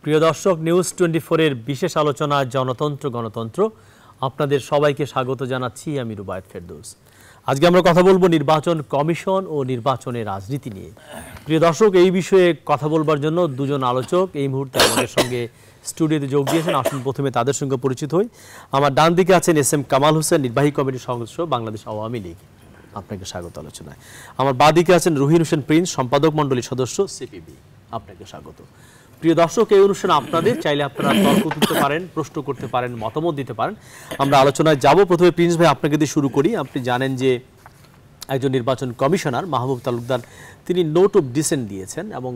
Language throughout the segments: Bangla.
প্রিয় দর্শক, নিউজ 24 এর বিশেষ আলোচনা জনতন্ত্র গণতন্ত্র আপনাদের সবাইকে স্বাগত জানাচ্ছি। আমি রুবায়েত ফেরদৌস। আজকে আমরা কথা বলবো নির্বাচন কমিশন ও নির্বাচনের রাজনীতি নিয়ে। প্রিয় দর্শক, এই বিষয়ে কথা বলবার জন্য দুজন আলোচক এই মুহূর্তে আমাদের সঙ্গে স্টুডিওতে যোগ দিয়েছেন। আসুন প্রথমে তাদের সঙ্গে পরিচিত হই। আমার ডান দিকে আছেন SM কামাল হোসেন, নির্বাহী কমিটির সদস্য, বাংলাদেশ আওয়ামী লীগ। আপনাকে স্বাগত আলোচনায়। আমার বাঁ দিকে আছেন রুহিন হোসেন প্রিন্স, সম্পাদক মণ্ডলীর সদস্য, CPB। আপনাকে স্বাগত। প্রিয় দর্শক, এই অনুষ্ঠানে আপনাদের চাইলে আপনারা তর্ক তুলতে পারেন, প্রশ্ন করতে পারেন, মতামত দিতে পারেন। আমরা আলোচনায় যাব। প্রথমে প্রিন্স ভাই, আপনাকে দিয়ে শুরু করি। আপনি জানেন যে একজন নির্বাচন কমিশনার মাহবুব তালুকদার তিনি নোট অফ ডিসেন্ট দিয়েছেন এবং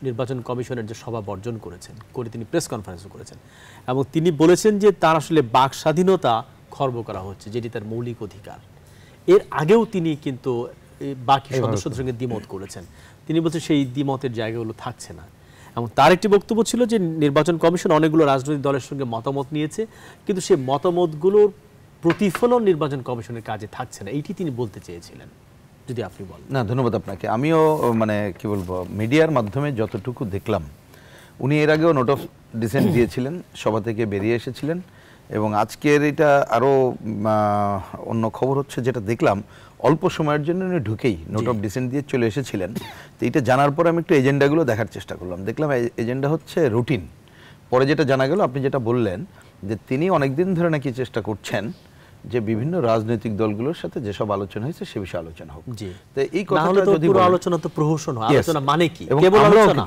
নির্বাচন কমিশনের যে সভা বর্জন করেছেন করে তিনি প্রেস কনফারেন্সও করেছেন এবং তিনি বলেছেন যে তার আসলে বাক স্বাধীনতা খর্ব করা হচ্ছে, যেটি তার মৌলিক অধিকার। এর আগেও তিনি কিন্তু বাকি সদস্যদের সঙ্গে দ্বিমত করেছেন। তিনি বলছেন সেই দ্বিমতের জায়গাগুলো থাকছে না এবং তার একটি বক্তব্য ছিল যে নির্বাচন কমিশন অনেকগুলো রাজনৈতিক দলের সঙ্গে মতামত নিয়েছে, কিন্তু সেই মতামতগুলোর প্রতিফলন নির্বাচন কমিশনের কাজে থাকছে না। এইটি তিনি বলতে চেয়েছিলেন, যদি আপনি বলেন। না, ধন্যবাদ আপনাকে। আমিও কি বলবো, মিডিয়ার মাধ্যমে যতটুকু দেখলাম, উনি এর আগেও নোট অফ ডিসেন্ট দিয়েছিলেন, সভা থেকে বেরিয়ে এসেছিলেন এবং আজকের এটা আরও অন্য খবর হচ্ছে, যেটা দেখলাম অল্প সময়ের জন্য উনি ঢুকেই নোট অফ ডিসেন্ট দিয়ে চলে এসেছিলেন। তো এটা জানার পর আমি একটু এজেন্ডাগুলো দেখার চেষ্টা করলাম। দেখলাম এজেন্ডা হচ্ছে রুটিন। পরে যেটা জানা গেল, আপনি যেটা বললেন যে তিনি অনেকদিন ধরে নাকি চেষ্টা করছেন যে বিভিন্ন রাজনৈতিক দলগুলোর সাথে যেসব আলোচনা হয়েছে সে বিষয়ে আলোচনা হোক। তো এই কথাটা যদি পুরো আলোচনা তো প্রহসন হয়, আলোচনা মানে কি? কেবল আলোচনা।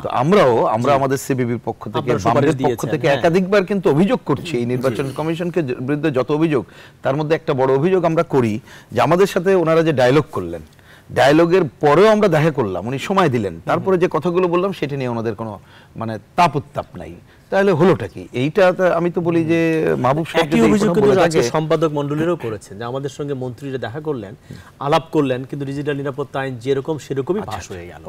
আমরা আমাদের সিবিবির পক্ষ থেকে, বামদের পক্ষ থেকে একাধিকবার কিন্তু অভিযোগ করছি এই নির্বাচন কমিশনকে বিরুদ্ধে যত অভিযোগ, তার মধ্যে একটা বড় অভিযোগ আমরা করি যে আমাদের সাথে ওনারা যে ডায়লগ করলেন, ডায়লগের পরেও আমরা দেখা করলাম, উনি সময় দিলেন, তারপরে যে কথাগুলো বললাম সেটা নিয়ে ওনাদের কোনো তাপ উত্তাপ নাই। তাহলে হলোটা কি? এইটা আমি তো বলি যে মাহবুব সাহেব সম্পাদক মণ্ডলীরও করেছেন যে আমাদের সঙ্গে মন্ত্রীরা দেখা করলেন, আলাপ করলেন, কিন্তু ডিজিটাল নিরাপত্তা আইন যেরকম সেরকমই পাস হয়ে গেল।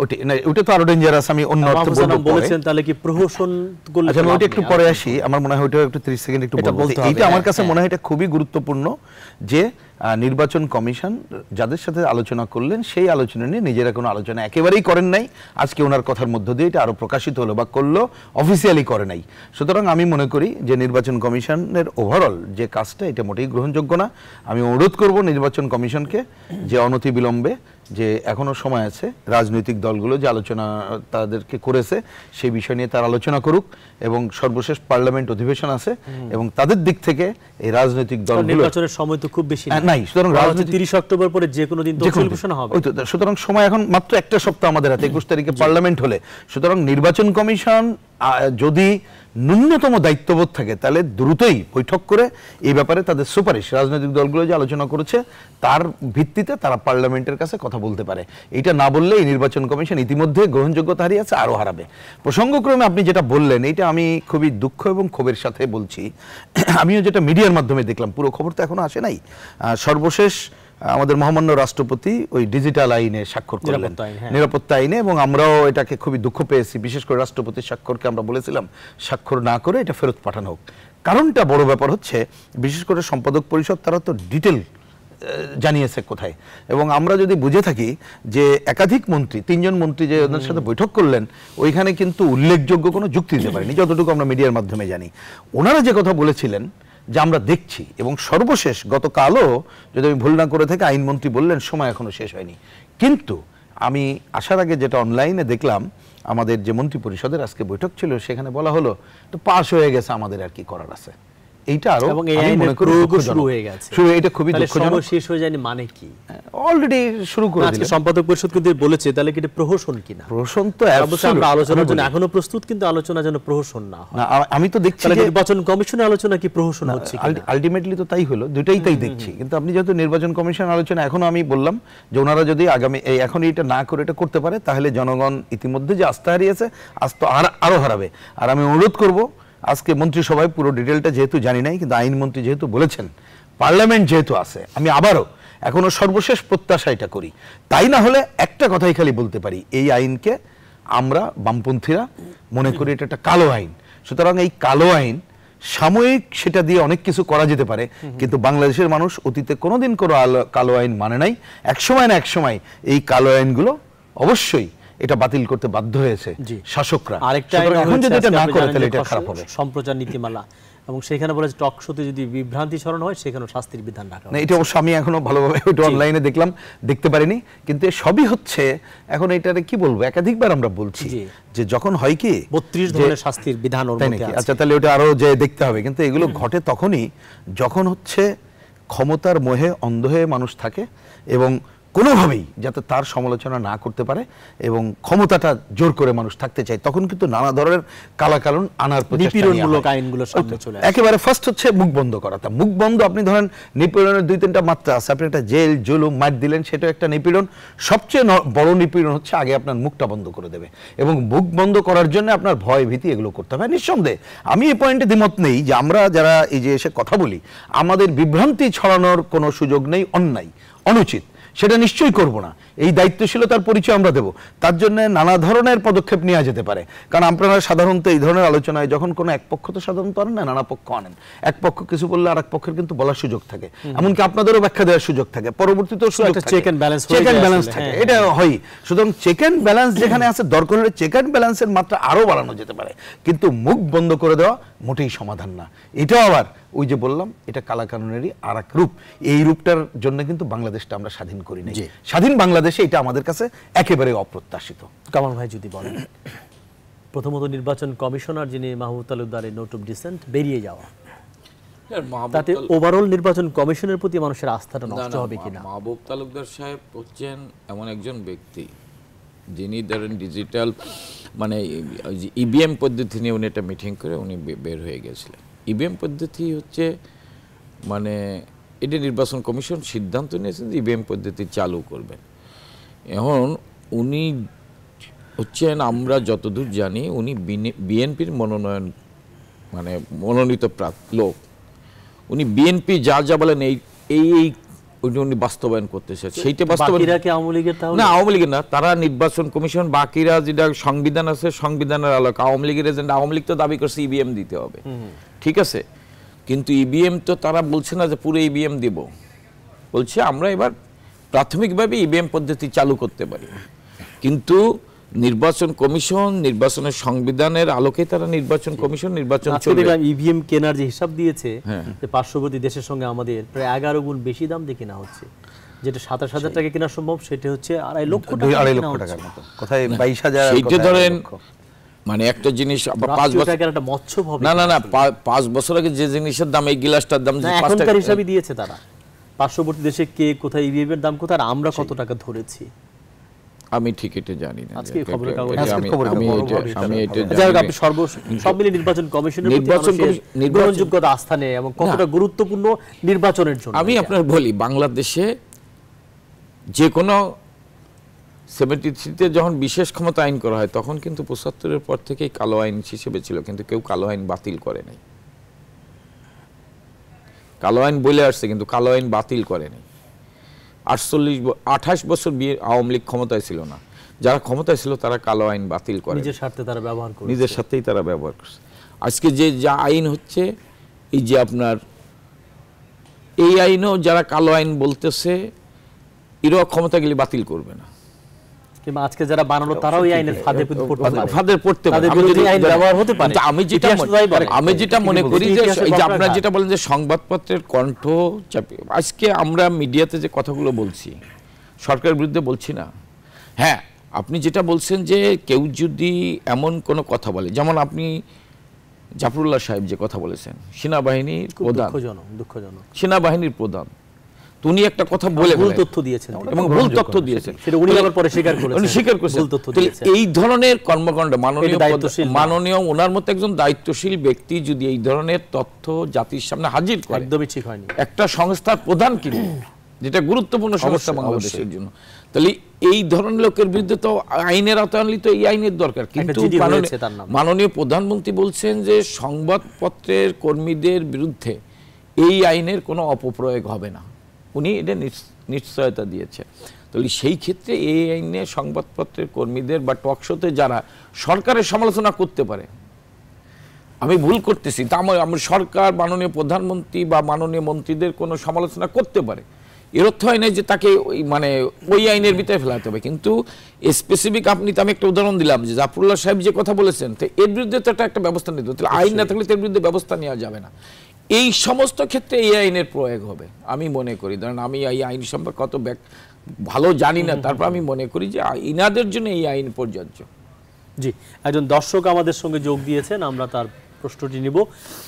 ওটা তো আরো ডেঞ্জারাস। আমি অন্য অর্থ বলেছেন, তাহলে কি প্রহসন করলে? আমি ওটা একটু পরে আসি। আমার মনে হয় ওটা একটু 30 সেকেন্ড একটু বলবো। এইটা আমার কাছে মনে হয় এটা খুবই গুরুত্বপূর্ণ যে নির্বাচন কমিশন যাদের সাথে আলোচনা করলেন সেই আলোচনা নিয়ে নিজেরা কোনো আলোচনা একেবারেই করেন নাই। আজকে ওনার কথার মধ্য দিয়ে এটা আরো প্রকাশিত হলো বা করলো, অফিসিয়ালি করে নাই। সুতরাং আমি মনে করি যে নির্বাচন কমিশনের ওভারঅল যে কাজটা, এটা মোটেই গ্রহণযোগ্য না। আমি অনুরোধ করব নির্বাচন কমিশনকে যে অনতি বিলম্বে, যে এখনো সময় আছে, রাজনৈতিক দলগুলো যে আলোচনা তাদেরকে করেছে সেই বিষয় নিয়ে তার আলোচনা করুক এবং সর্বশেষ পার্লামেন্ট অধিবেশন আছে এবং তাদের দিক থেকে এই রাজনৈতিক দলগুলো, নির্বাচনের সময় তো খুব বেশি নাই, সুতরাং 30 অক্টোবর পরে যে কোনো দিন তফসিল ঘোষণা হবে। সুতরাং সময় এখন মাত্র একটা সপ্তাহ আমাদের হাতে, 21 তারিখে পার্লামেন্ট হলে। সুতরাং নির্বাচন কমিশন যদি ন্যূনতম দায়িত্ববোধ থাকে তাহলে দ্রুতই বৈঠক করে এই ব্যাপারে তাদের সুপারিশ, রাজনৈতিক দলগুলো যে আলোচনা করেছে তার ভিত্তিতে তারা পার্লামেন্টের কাছে কথা বলতে পারে। এটা না বললে এই নির্বাচন কমিশন ইতিমধ্যে গ্রহণযোগ্যতা হারিয়েছে, আরো হারাবে। প্রসঙ্গক্রমে আপনি যেটা বললেন, এটা আমি খুবই দুঃখ এবং ক্ষোভের সাথে বলছি। আমিও যেটা মিডিয়ার মাধ্যমে দেখলাম, পুরো খবর তো এখনো আসে নাই, সর্বশেষ আমাদের মহামান্য রাষ্ট্রপতি ওই ডিজিটাল আইনে স্বাক্ষর করলেন, নিরাপত্তা আইনে, এবং আমরাও এটাকে খুবই দুঃখ পেয়েছি। বিশেষ করে রাষ্ট্রপতির স্বাক্ষরকে আমরা বলেছিলাম স্বাক্ষর না করে এটা ফেরত পাঠানো হোক। কারণটা বড় ব্যাপার হচ্ছে, বিশেষ করে সম্পাদক পরিষদ তারা তো ডিটেল জানিয়েছে কোথায়, এবং আমরা যদি বুঝে থাকি যে একাধিক মন্ত্রী, 3 জন মন্ত্রী যে ওদের সাথে বৈঠক করলেন, ওইখানে কিন্তু উল্লেখযোগ্য কোনো যুক্তি দিতে পারেনি, যতটুকু আমরা মিডিয়ার মাধ্যমে জানি। ওনারা যে কথা বলেছিলেন যে আমরা দেখছি, এবং সর্বশেষ গতকালও যদি আমি ভুল না করে থাকি আইনমন্ত্রী বললেন সময় এখনো শেষ হয়নি। কিন্তু আমি আসার আগে যেটা অনলাইনে দেখলাম, আমাদের যে মন্ত্রী পরিষদের আজকে বৈঠক ছিল, সেখানে বলা হলো তো পাস হয়ে গেছে, আমাদের আর কি করার আছে। এইটা আরো শুরু হয়ে গেছে। এটা খুবই দুঃখজনক। শেষ হয়ে যায়নি মানে কি? অলরেডি শুরু করে দিলেন। সম্পাদক পরিষদ কিন্তু বলেছে, তাহলে কি এটা প্রহসন কিনা? প্রহসন তো আমরা আলোচনার জন্য এখনো প্রস্তুত, কিন্তু আলোচনা যেন প্রহসন না হয়। আমি তো দেখছি যে নির্বাচন কমিশনের আলোচনা কি প্রহসন হচ্ছে? আলটিমেটলি তো তাই হলো, দুটাই তাই দেখছি। কিন্তু আপনি যেহেতু নির্বাচন কমিশন আলোচনা, এখনো আমি বললাম যে ওনারা যদি আগামী এখন এটা না করে এটা করতে পারে, তাহলে জনগণ ইতিমধ্যে যে আস্থা হারিয়েছে, আস্থা আরো হারাবে। আর আমি অনুরোধ করব, আজকে মন্ত্রিসভায় পুরো ডিটেলটা যেহেতু জানি নাই, কিন্তু আইনমন্ত্রী যেহেতু বলেছেন, পার্লামেন্ট যেহেতু আছে, আমি আবারও এখনো সর্বশেষ প্রত্যাশা এটা করি। তাই না হলে একটা কথাই খালি বলতে পারি, এই আইনকে আমরা বামপন্থীরা মনে করি এটা একটা কালো আইন। সুতরাং এই কালো আইন সাময়িক, সেটা দিয়ে অনেক কিছু করা যেতে পারে, কিন্তু বাংলাদেশের মানুষ অতীতে কোনোদিন কোনো কালো আইন মানে নাই। একসময় না একসময় এই কালো আইনগুলো অবশ্যই এটা বাতিল করতে বাধ্য হয়েছে জি। শাসকরা। আরেকটা সুতরাং আইন এখন হয়েছে যদি এটা আজকে না আপনি করে জানেন তাহলে যে এটা খারাপ হবে। সম্প্রচার নীতিমালা, এবং সেখানে বলে টক শোতে যদি বিভ্রান্তি ছড়ানো হয় সেখানেও শাস্তির বিধান রাখা না, এটা অবশ্য আমি এখনো ভালোভাবে ওটা অনলাইনে দেখলাম, দেখতে পারিনি, কিন্তু এ সবই হচ্ছে এখন এটারে কি বলবো, একাধিকবার আমরা বলছি জি। যে যখন হয় কি 32 ধরনের শাস্তির বিধান ওর তাই মধ্যে নাকি? আছে। আচ্ছা, তাহলে ওটা আরো যে দেখতে হবে, কিন্তু এগুলো ঘটে তখনই যখন হচ্ছে ক্ষমতার মোহে অন্ধ হয়ে মানুষ থাকে এবং কোনোভাবেই যাতে তার সমালোচনা না করতে পারে এবং ক্ষমতাটা জোর করে মানুষ থাকতে চায়, তখন কিন্তু নানা ধরনের কালাকানুন আনার প্রচেষ্টা নেওয়া নিপীড়নমূলক হয়। আইনগুলো সামনে চলে আসে। একেবারে ফার্স্ট হচ্ছে মুখ বন্ধ করা। তা মুখ বন্ধ, আপনি ধরেন নিপীড়নের 2-3টা মাত্রা আছে, আপনি একটা জেল জুলুম মার দিলেন, সেটা একটা নিপীড়ন। সবচেয়ে বড় নিপীড়ন হচ্ছে আগে আপনার মুখটা বন্ধ করে দেবে, এবং মুখ বন্ধ করার জন্য আপনার ভয় ভীতি এগুলো করতে হবে। নিঃসন্দেহে আমি এই পয়েন্টে দ্বিমত নেই যে আমরা যারা এই যে এসে কথা বলি, আমাদের বিভ্রান্তি ছড়ানোর কোনো সুযোগ নেই, অন্যায় অনুচিত সেটা নিশ্চয়ই করব না। এই দায়িত্বশীলতার পরিচয় আমরা দেব, তার জন্য নানা ধরনের পদক্ষেপ নেওয়া যেতে পারে। কারণ আপনারা সাধারণত এই ধরনের আলোচনায় যখন কোনো এক পক্ষ তো সাধারণত আনেন না, নানা পক্ষ আনেন। এক পক্ষ কিছু বললে আর এক পক্ষের কিন্তু বলার সুযোগ থাকে, এমনকি আপনাদেরও ব্যাখ্যা দেওয়ার সুযোগ থাকে, পরবর্তীতেও সুযোগ থাকে, check and balance হয়ে চেক অ্যান্ড যায় ব্যালেন্স আসলে, থাকে, হ্যাঁ, এটা হয়। সুতরাং চেক অ্যান্ড ব্যালেন্স যেখানে আছে, দরকার হলে চেক অ্যান্ড ব্যালেন্সের মাত্রা আরো বাড়ানো যেতে পারে, কিন্তু মুখ বন্ধ করে দেওয়া মোটেই সমাধান না। এটাও আবার ওই যে বললাম, এটা কালাকানুনেরই আর এক রূপ। এই রূপটার জন্য কিন্তু বাংলাদেশটা আমরা স্বাধীন করি নাই। স্বাধীন বাংলাদেশে এটা আমাদের কাছে একেবারে অপ্রত্যাশিত। কামাল ভাই যদি বলেন, প্রথমত নির্বাচন কমিশনার যিনি মাহবুব তালুকদারের নোট অফ ডিসেন্ট বেরিয়ে যাওয়া, তাতে ওভারঅল নির্বাচন কমিশনের প্রতি মানুষের আস্থাটা নষ্ট হবে কিনা? মাহবুব তালুকদার সাহেব হচ্ছেন এমন একজন ব্যক্তি যিনি ধরেন ডিজিটাল মানে ইভিএম পদ্ধতি নিয়ে উনি একটা মিটিং করে উনি বের হয়ে গেছিলেন। ইভিএম পদ্ধতি হচ্ছে মানে এটা নির্বাচন কমিশন সিদ্ধান্ত নিয়েছেন যে ইভিএম পদ্ধতি চালু করবেন। এখন উনি হচ্ছেন, আমরা যতদূর জানি, উনি বিএনপির মনোনয়ন মানে মনোনীত লোক। উনি বিএনপি যা যা বলেন এই এই উনি বাস্তবায়ন করতেছে, সেইটা বাস্তবায়ন বাকিরা কি আওয়ামী লীগের? তাহলে না, আওয়ামী লীগের না, তারা নির্বাচন কমিশন, বাকিরা যেটা সংবিধান আছে সংবিধানের আলোকে আওয়ামী লীগের এজেন্ট। আওয়ামী লীগ তো দাবি করছে ইভিএম দিতে হবে, ঠিক আছে, কিন্তু ইভিএম তো তারা বলছে না যে পুরো ইভিএম দিব, বলছে আমরা এবার প্রাথমিকভাবে ইভিএম পদ্ধতি চালু করতে পারি। কিন্তু নির্বাচন কমিশন নির্বাচনের সংবিধানের আলোকে তারা নির্বাচন কমিশন নির্বাচন চলবে। ইভিএম কেনার যে হিসাব দিয়েছে যে পার্শ্ববর্তী দেশের সঙ্গে আমাদের প্রায় 11 গুণ বেশি দাম দিয়ে কেনা হচ্ছে, যেটা 27,000 টাকা কেনা সম্ভব সেটা হচ্ছে 2.5 লক্ষ টাকা। 2.5 লক্ষ টাকার মতো, কোথায় 22,000, সেইটা ধরেন মানে একটা জিনিস 5 বছর টাকার একটা মৎস্য হবে না না না 5 বছর আগে যে জিনিসের দাম, এই গ্লাসটার দাম যে 5 এখনকার টাকা হিসাবে দিয়েছে তারা, পার্শ্ববর্তী দেশে কে কোথায় ইভিএম এর দাম কোথায় আর আমরা কত টাকা ধরেছি আমি ঠিক এটা জানি না। আজকে খবরের কাগজে আমি এটা যাই হোক, আপনি সব মিলিয়ে নির্বাচন কমিশনের প্রতি মানুষের গ্রহণযোগ্যতা আস্থা নেই এবং কতটা গুরুত্বপূর্ণ নির্বাচনের জন্য। আমি আপনার বলি, বাংলাদেশে যে কোনো 73-তে যখন বিশেষ ক্ষমতা আইন করা হয় তখন কিন্তু 75-এর পর থেকেই কালো আইন হিসেবে ছিল, কিন্তু কেউ কালো আইন বাতিল করে নাই। কালো আইন বলে আসছে কিন্তু কালো আইন বাতিল করে নাই। 28 বছর আওয়ামী লীগ ক্ষমতায় ছিল না, যারা ক্ষমতায় ছিল তারা কালো আইন বাতিল করে, নিজের স্বার্থে তারা ব্যবহার করে, নিজের সাথেই তারা ব্যবহার করছে। আজকে যে যা আইন হচ্ছে, এই যে আপনার এই আইনও যারা কালো আইন বলতেছে এরাও ক্ষমতা গেলে বাতিল করবে না, কিংবা আজকে যারা বানানো তারাও এই আইনের ফাঁদে পড়তে পারে। আমি যেটা মনে করি যে আপনারা যেটা বলেন যে সংবাদপত্রের কণ্ঠ চাপে, আজকে আমরা মিডিয়াতে যে কথাগুলো বলছি সরকারের বিরুদ্ধে বলছি না। হ্যাঁ, আপনি যেটা বলছেন যে কেউ যদি এমন কোনো কথা বলে, যেমন আপনি জাফরুল্লাহ সাহেব যে কথা বলেছেন, সেনাবাহিনীর প্রধান, দুঃখজনক সেনাবাহিনীর প্রধান, উনি একটা কথা বলে ভুল তথ্য দিয়েছেন এবং ভুল তথ্য দিয়েছেন, সেটা উনি আবার পরে স্বীকার করেছেন, উনি স্বীকার করেছেন। এই ধরনের কর্মকাণ্ড মাননীয় ওনার মতো একজন দায়িত্বশীল ব্যক্তি যদি এই ধরনের তথ্য জাতির সামনে হাজির করে, একদমই ঠিক হয়নি। একটা সংস্থার প্রধান কি, যেটা গুরুত্বপূর্ণ সংস্থা বাংলাদেশের জন্য, তাহলে এই ধরনের লোকের বিরুদ্ধে তো আইনের আওতায় আনলে তো এই আইনের দরকার। কিন্তু মাননীয় প্রধানমন্ত্রী বলছেন যে সংবাদপত্রের কর্মীদের বিরুদ্ধে এই আইনের কোনো অপপ্রয়োগ হবে না, উনি এটা নিশ্চয়তা দিয়েছেন। তাহলে সেই ক্ষেত্রে এই আইনে সংবাদপত্রের কর্মীদের বা টকশোতে যারা সরকারের সমালোচনা করতে পারে, আমি ভুল করতেছি তা আমরা সরকার, মাননীয় প্রধানমন্ত্রী বা মাননীয় মন্ত্রীদের কোনো সমালোচনা করতে পারে, এর অর্থ হয় না যে তাকে মানে ওই আইনের ভিতরে ফেলাতে হবে, কিন্তু স্পেসিফিক আপনি তো আমি একটা উদাহরণ দিলাম যে জাফরুল্লাহ সাহেব যে কথা বলেছেন, তো এর বিরুদ্ধে তো একটা ব্যবস্থা নিতে হবে, তাহলে আইন না থাকলে এর বিরুদ্ধে ব্যবস্থা নেওয়া যাবে না। এই সমস্ত ক্ষেত্রে এই আইনের প্রয়োগ হবে আমি মনে করি। ধরেন আমি এই আইন সম্পর্কে কত ভালো জানি না, তারপর আমি মনে করি যে ইনাদের জন্য এই আইন প্রযোজ্য। জি, একজন দর্শক আমাদের সঙ্গে যোগ দিয়েছেন, আমরা তার প্রশ্নটি নিব।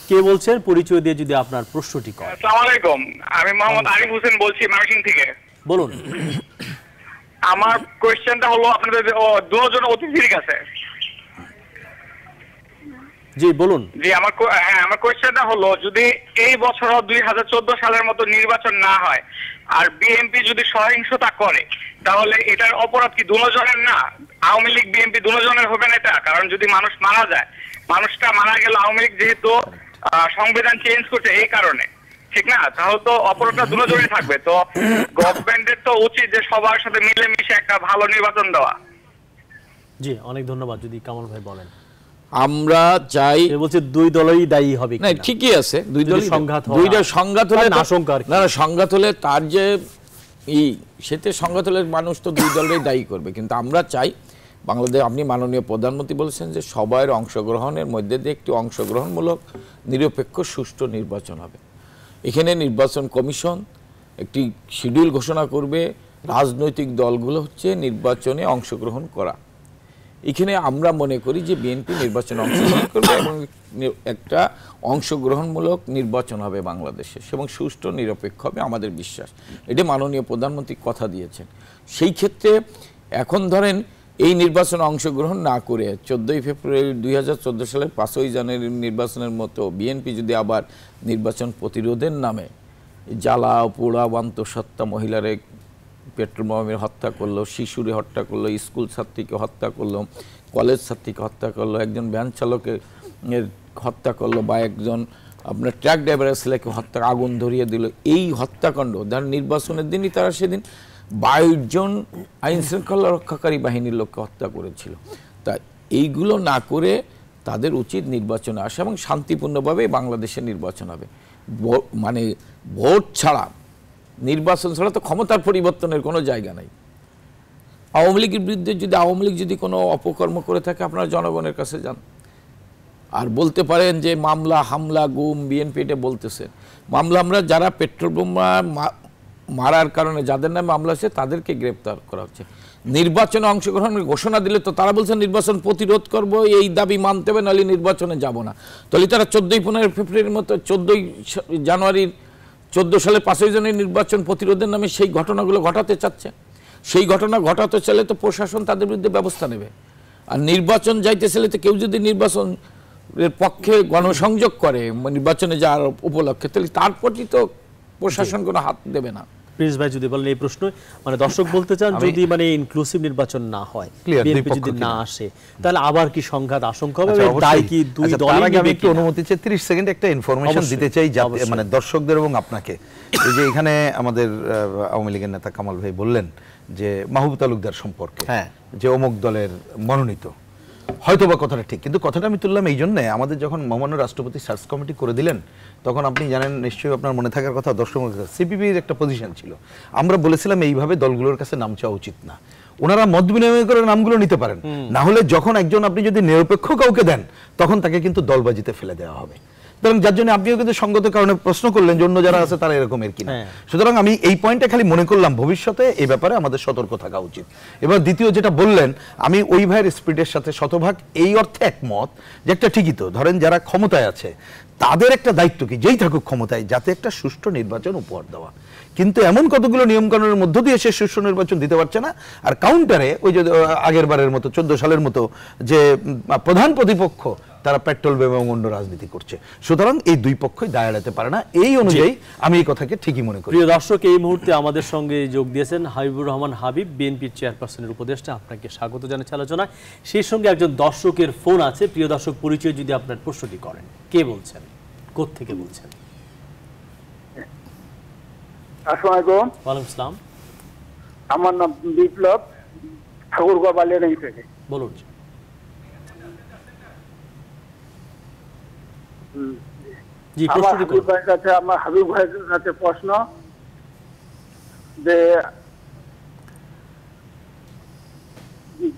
কে বলছেন, পরিচয় দিয়ে যদি আপনার প্রশ্নটি করেন। আসসালামু আলাইকুম, আমি মোহাম্মদ আরিফ হোসেন বলছি ময়মনসিংহ থেকে। বলুন। আমার কোশ্চেনটা হলো আপনাদের দুজন অতিথির কাছে। জি বলুন। জি আমার কোশ্চেনটা হলো, যদি এই বছর 2014 সালের মতো নির্বাচন না হয় আর বিএনপি যদি সহিংসতা করে, তাহলে এটার অপরাধ কি দুজনের না? আওয়ামী লীগ বিএনপি দুজনের হবে না এটা? কারণ যদি মানুষ মারা যায়, মানুষটা মারা গেল আওয়ামী লীগ যেহেতু সংবিধান চেঞ্জ করছে এই কারণে, ঠিক না? তাহলে তো অপরাধটা দুজনেই থাকবে। তো গভর্নমেন্টের তো উচিত যে সবার সাথে মিলেমিশে একটা ভালো নির্বাচন দেওয়া। জি অনেক ধন্যবাদ। যদি কামাল ভাই বলেন। আমরা চাই, বলছে দুই দলই দায়ী হবে না ঠিকই আছে, দুই দলই সংঘাত, দুইটা সংঘাত হলে না আশঙ্কা, না সংঘাত হলে তার যে সেতে সংঘাত হলে মানুষ তো দুই দলেরই দায়ী করবে। কিন্তু আমরা চাই বাংলাদেশ, আপনি মাননীয় প্রধানমন্ত্রী বলেছেন যে সবার অংশগ্রহণের মধ্যে দিয়ে একটি অংশগ্রহণমূলক নিরপেক্ষ সুষ্ঠু নির্বাচন হবে। এখানে নির্বাচন কমিশন একটি শিডিউল ঘোষণা করবে, রাজনৈতিক দলগুলো হচ্ছে নির্বাচনে অংশগ্রহণ করা। এখানে আমরা মনে করি যে বিএনপি নির্বাচনে অংশগ্রহণ করবে এবং একটা অংশগ্রহণমূলক নির্বাচন হবে বাংলাদেশে, এবং সুষ্ঠু নিরপেক্ষ হবে আমাদের বিশ্বাস। এটা মাননীয় প্রধানমন্ত্রী কথা দিয়েছেন। সেই ক্ষেত্রে এখন ধরেন এই নির্বাচনে অংশগ্রহণ না করে 14 ফেব্রুয়ারি 2014 সালের 5ই জানুয়ারি নির্বাচনের মতো বিএনপি যদি আবার নির্বাচন প্রতিরোধের নামে জ্বালা পোড়া অন্তঃসত্ত্বা, মহিলারে পেট্রোল বোমে হত্যা করলো, শিশুরে হত্যা করলো, স্কুল ছাত্রীকে হত্যা করলো, কলেজ ছাত্রীকে হত্যা করলো, একজন ভ্যান চালকের হত্যা করলো, বা একজন আপনার ট্রাক ড্রাইভারের ছেলেকে হত্যা, আগুন ধরিয়ে দিল, এই হত্যাকাণ্ড ধর নির্বাচনের দিনই তারা সেদিন 22 জন আইন শৃঙ্খলা রক্ষাকারী বাহিনীর লোককে হত্যা করেছিল। তা এইগুলো না করে তাদের উচিত নির্বাচনে আসা এবং শান্তিপূর্ণভাবে বাংলাদেশে নির্বাচন হবে। মানে ভোট ছাড়া, নির্বাচন ছাড়া তো ক্ষমতার পরিবর্তনের কোনো জায়গা নাই। আওয়ামী লীগের বিরুদ্ধে যদি আওয়ামী লীগ যদি কোনো অপকর্ম করে থাকে, আপনারা জনগণের কাছে যান আর বলতে পারেন যে মামলা হামলা গুম বিএনপি এটা বলতেছে। মামলা আমরা যারা পেট্রোল বোমা মারার কারণে যাদের নামে মামলা হচ্ছে তাদেরকে গ্রেপ্তার করা হচ্ছে। নির্বাচনে অংশগ্রহণের ঘোষণা দিলে তো তারা বলছে নির্বাচন প্রতিরোধ করব, এই দাবি মানতে হবে, নাহলে নির্বাচনে যাব না। তাহলে তারা 14-15 ফেব্রুয়ারির মতো 14 জানুয়ারির 14 সালে 5ই জানুয়ারি নির্বাচন প্রতিরোধের নামে সেই ঘটনাগুলো ঘটাতে চাচ্ছে। সেই ঘটনা ঘটাতে চাইলে তো প্রশাসন তাদের বিরুদ্ধে ব্যবস্থা নেবে। আর নির্বাচন যাইতে চাইলে তো কেউ যদি নির্বাচনের পক্ষে গণসংযোগ করে নির্বাচনে যাওয়ার উপলক্ষে, তাহলে তার প্রতি তো প্রশাসন কোনো হাত দেবে না। প্রিন্স ভাই যদি বলেন এই প্রশ্ন, মানে দর্শক বলতে চান যদি মানে ইনক্লুসিভ নির্বাচন না হয়, বিএনপি যদি না আসে, তাহলে আবার কি সংঘাত আশঙ্কা হবে? দায় কি দুই দলই নেবে? আমি একটু অনুমতি চাই 30 সেকেন্ড একটা ইনফরমেশন দিতে চাই, মানে দর্শকদের এবং আপনাকে। এই যে এখানে আমাদের আওয়ামী লীগের নেতা কামাল ভাই বললেন যে মাহবুব তালুকদার সম্পর্কে, যে অমুক দলের মনোনীত, হয়তো বা কথাটা ঠিক, কিন্তু কথাটা আমি তুললাম এই জন্য, আমাদের যখন মহামান্য রাষ্ট্রপতি সার্চ কমিটি করে দিলেন, তখন আপনি জানেন নিশ্চয়ই, আপনার মনে থাকার কথা, দর্শক সিপিবির একটা পজিশন ছিল, আমরা বলেছিলাম এইভাবে দলগুলোর কাছে নাম চাওয়া উচিত না, ওনারা মত বিনিময় করে নামগুলো নিতে পারেন, না হলে যখন একজন আপনি যদি নিরপেক্ষ কাউকে দেন, তখন তাকে কিন্তু দলবাজিতে ফেলে দেওয়া হবে। সুতরাং যার জন্য আপনিও কিন্তু সঙ্গত কারণে প্রশ্ন করলেন যে অন্য যারা আছে তারা এরকমের কিনা। সুতরাং আমি এই পয়েন্টটা খালি মনে করলাম, ভবিষ্যতে এই ব্যাপারে আমাদের সতর্ক থাকা উচিত। এবার দ্বিতীয় যেটা বললেন, আমি ওই ভাইয়ের স্পিরিটের সাথে শতভাগ এই অর্থে একমত যে একটা ঠিকই তো, ধরেন যারা ক্ষমতায় আছে তাদের একটা দায়িত্ব কি, যেই থাকুক ক্ষমতায়, যাতে একটা সুষ্ঠু নির্বাচন উপহার দেওয়া। কিন্তু এমন কতগুলো নিয়মকানুনের মধ্য দিয়ে সে সুষ্ঠু নির্বাচন দিতে পারছে না, আর কাউন্টারে ওই যে আগের বারের মতো 14 সালের মতো যে প্রধান প্রতিপক্ষ তারা পেট্রোল এবং অন্য রাজনীতি করছে। সুতরাং এই দুই পক্ষই দায় এড়াতে পারে না। এই অনুযায়ী আমি এই কথাকে ঠিকই মনে করি। প্রিয় দর্শক, এই মুহূর্তে আমাদের সঙ্গে যোগ দিয়েছেন হাবিবুর রহমান হাবিব, বিএনপির চেয়ারপারসনের উপদেষ্টা। আপনাকে স্বাগত জানাচ্ছি আলোচনায়। সেই সঙ্গে একজন দর্শকের ফোন আছে। প্রিয় দর্শক, পরিচয় যদি আপনার প্রশ্নটি করেন। কে বলছেন, কোত্থেকে বলছেন? আসসালামু আলাইকুম। ওয়ালাইকুম আসসালাম। আমার নাম বিপ্লব, ঠাকুরগাঁও বালিয়াডাঙ্গি থেকে। বলুন। আমার হাবিব ভাইয়ের কাছে প্রশ্ন, যে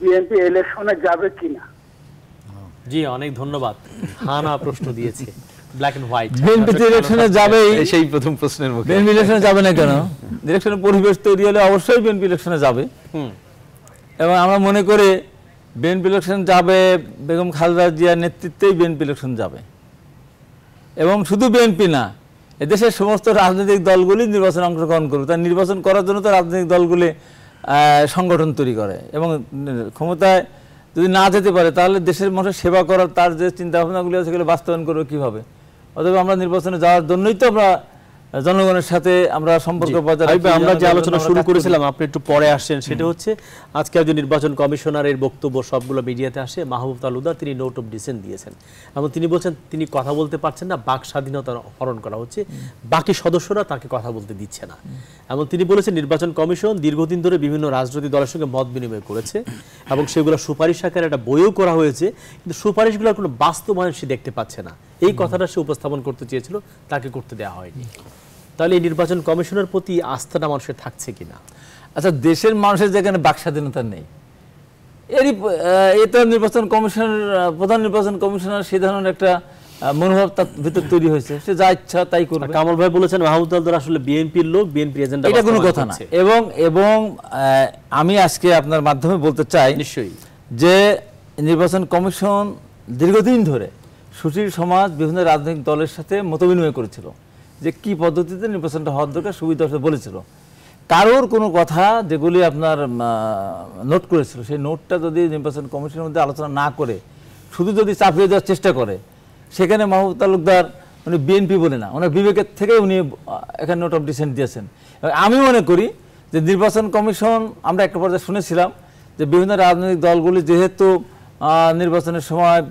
বিএনপি ইলেকশনে যাবে কিনা। জি অনেক ধন্যবাদ। হানা প্রশ্ন দিয়েছে ব্ল্যাক এন্ড হোয়াইট। বিএনপি ইলেকশনে যাবেই, সেই প্রথম প্রশ্নের মুখে বিএনপি ইলেকশনে যাবে না কেন? ইলেকশনের পরিবেশ তৈরি হলে অবশ্যই বিএনপি ইলেকশনে যাবে। এবং আমরা মনে করি বিএনপি ইলেকশন যাবে, বেগম খালেদা জিয়ার নেতৃত্বেই বিএনপি ইলেকশন যাবে। এবং শুধু বিএনপি না, এদেশের সমস্ত রাজনৈতিক দলগুলি নির্বাচনে অংশগ্রহণ করবে। তার নির্বাচন করার জন্য তো রাজনৈতিক দলগুলি সংগঠন তৈরি করে, এবং ক্ষমতায় যদি না যেতে পারে তাহলে দেশের মানুষের সেবা করার তার যে চিন্তা ভাবনাগুলি আছে সেগুলো বাস্তবায়ন করবে কীভাবে? অতএব আমরা নির্বাচনে যাওয়ার জন্যই তো আমরা জনগণের সাথে আমরা সম্পর্ক বজায় রাখি। আমরা যে আলোচনা শুরু করেছিলাম, আপনি একটু পরে আসছেন, সেটা হচ্ছে আজকে একজন নির্বাচন কমিশনারের বক্তব্য সবগুলো মিডিয়াতে আসে। মাহবুব তালুকদার তিনি নোট অফ ডিসেন্ট দিয়েছেন এবং তিনি বলছেন তিনি কথা বলতে পারছেন না, বাক স্বাধীনতা হরণ করা হচ্ছে, বাকি সদস্যরা তাকে কথা বলতে দিচ্ছে না। এবং তিনি বলেছেন নির্বাচন কমিশন দীর্ঘদিন ধরে বিভিন্ন রাজনৈতিক দলের সঙ্গে মত বিনিময় করেছে এবং সেগুলো সুপারিশ আকারে একটা বইও করা হয়েছে, কিন্তু সুপারিশগুলোর কোনো বাস্তবায়ন সে দেখতে পাচ্ছে না। এই কথাটা সে উপস্থাপন করতে চেয়েছিল, তাকে করতে দেওয়া হয়নি। তাহলে এই নির্বাচন কমিশনের প্রতি আস্থাটা মানুষের থাকছে কিনা? আচ্ছা, দেশের মানুষের যেখানে বাক স্বাধীনতা নেই, এটা নির্বাচন কমিশনের প্রধান নির্বাচন কমিশনার সে ধরনের একটা মনোভাব তার ভিতর তৈরি হয়েছে, সে যা ইচ্ছা তাই করবে। কামাল ভাই বলেছেন মাহমুদ তালুকদার আসলে বিএনপির লোক, বিএনপি এজেন্ডা, এটা কোনো কথা না। এবং আমি আজকে আপনার মাধ্যমে বলতে চাই নিশ্চয়ই যে নির্বাচন কমিশন দীর্ঘদিন ধরে সুশীল সমাজ বিভিন্ন রাজনৈতিক দলের সাথে মতবিনিময় করেছিল যে কি পদ্ধতিতে নির্বাচনটা হওয়ার দরকার, সুবিধা বলেছিল। কারোর কোনো কথা যেগুলি আপনার নোট করেছিল, সেই নোটটা যদি নির্বাচন কমিশনের মধ্যে আলোচনা না করে শুধু যদি চাপিয়ে দেওয়ার চেষ্টা করে, সেখানে মাহবুব তালুকদার উনি বিএনপি বলে না, ওনার বিবেকের থেকে উনি এখানে নোট অফ ডিসেন্ট দিয়েছেন। আমি মনে করি যে নির্বাচন কমিশন, আমরা একটা পর্যায়ে শুনেছিলাম যে বিভিন্ন রাজনৈতিক দলগুলি যেহেতু নির্বাচনের সময়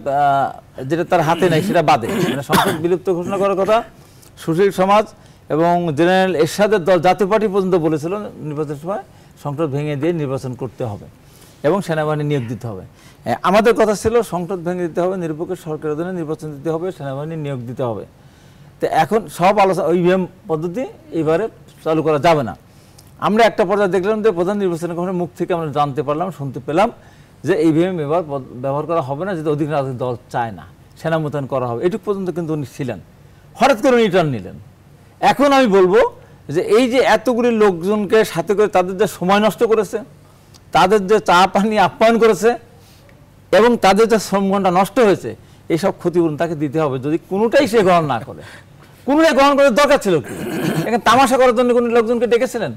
যেটা তার হাতে নেই সেটা বাদে, মানে সংসদ বিলুপ্ত ঘোষণা করার কথা সুশীল সমাজ এবং জেনারেল এরশাদের দল জাতীয় পার্টি পর্যন্ত বলেছিল নির্বাচনের সময় সংসদ ভেঙে দিয়ে নির্বাচন করতে হবে এবং সেনাবাহিনী নিয়োগ দিতে হবে। আমাদের কথা ছিল সংসদ ভেঙে দিতে হবে, নিরপেক্ষ সরকারের অধীনে নির্বাচন দিতে হবে, সেনাবাহিনী নিয়োগ দিতে হবে। তো এখন সব আলোচনা ইভিএম পদ্ধতি এবারে চালু করা যাবে না। আমরা একটা পর্যায়ে দেখলাম যে প্রধান নির্বাচন কমিশনের মুখ থেকে আমরা জানতে পারলাম, শুনতে পেলাম যে ইভিএম এবার ব্যবহার করা হবে না, যেহেতু অধিক রাজনৈতিক দল চায় না, সেনা মোতায়েন করা হবে। এটুকু পর্যন্ত কিন্তু উনি ছিলেন, হঠাৎ করে উনি টার্ন নিলেন। এখন আমি বলবো যে এই যে এতগুলি লোকজনকে সাথে করে তাদের যে সময় নষ্ট করেছে, তাদের যে চা পানি আপ্যায়ন করেছে এবং তাদের যে শ্রম ঘন্টা নষ্ট হয়েছে, এইসব ক্ষতিপূরণ তাকে দিতে হবে যদি কোনোটাই সে গ্রহণ না করে। কোনোটাই গ্রহণ করার দরকার ছিল কি? এখানে তামাশা করার জন্য কোনো লোকজনকে ডেকেছিলেন?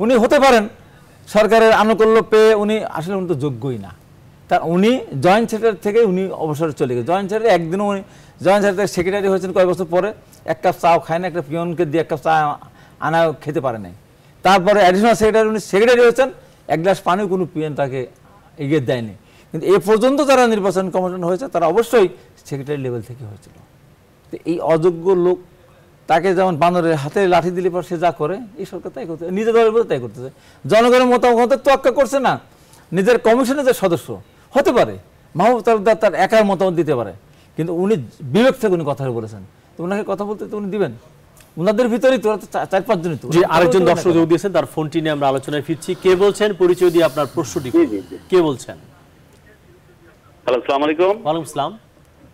উনি হতে পারেন সরকারের আনুকূল্য পেয়ে উনি আসলে উনি তো যোগ্যই না। তা উনি জয়েন্ট সেক্রেটারি থেকে উনি অবসরে চলে গেছে। জয়েন্ট সেক্রেটারি একদিনও উনি জয়েন্ট সেক্রেটারি হয়েছেন কয়েক বছর পরে, এক কাপ চাও খায় না, একটা পিয়নকে দিয়ে এক কাপ চা আনা খেতে পারে নাই। তারপরে অ্যাডিশনাল সেক্রেটারি উনি সেক্রেটারি হয়েছেন, এক গ্লাস পানিও কোনো পিয়ন তাকে এগিয়ে দেয়নি। কিন্তু এ পর্যন্ত যারা নির্বাচন কমিশন হয়েছে তারা অবশ্যই সেক্রেটারি লেভেল থেকে হয়েছিল। তো এই অযোগ্য লোক তাকে যেমন বানরের হাতে লাঠি দিলে পর সে যা করে, এই সরকার তাই করতে, নিজের দলের মধ্যে তাই করতেছে। জনগণের মতামত তোয়াক্কা করছে না, নিজের কমিশনের যে সদস্য হতে পারে মাহবুব তালুকদার তার একার মতামত দিতে পারে, কিন্তু উনি বিবেক থেকে উনি কথা বলেছেন, তো ওনাকে কথা বলতে তো উনি দিবেন। ওনাদের ভিতরেই তো 4-5 জনই তো। যে আরেকজন দর্শক যোগ দিয়েছেন, তার ফোনটি নিয়ে আমরা আলোচনায় ফিরছি। কে বলছেন? পরিচয় দিয়ে আপনার প্রশ্নটি। কে বলছেন? হ্যালো, আসসালামু আলাইকুম। ওয়ালাইকুম আসসালাম।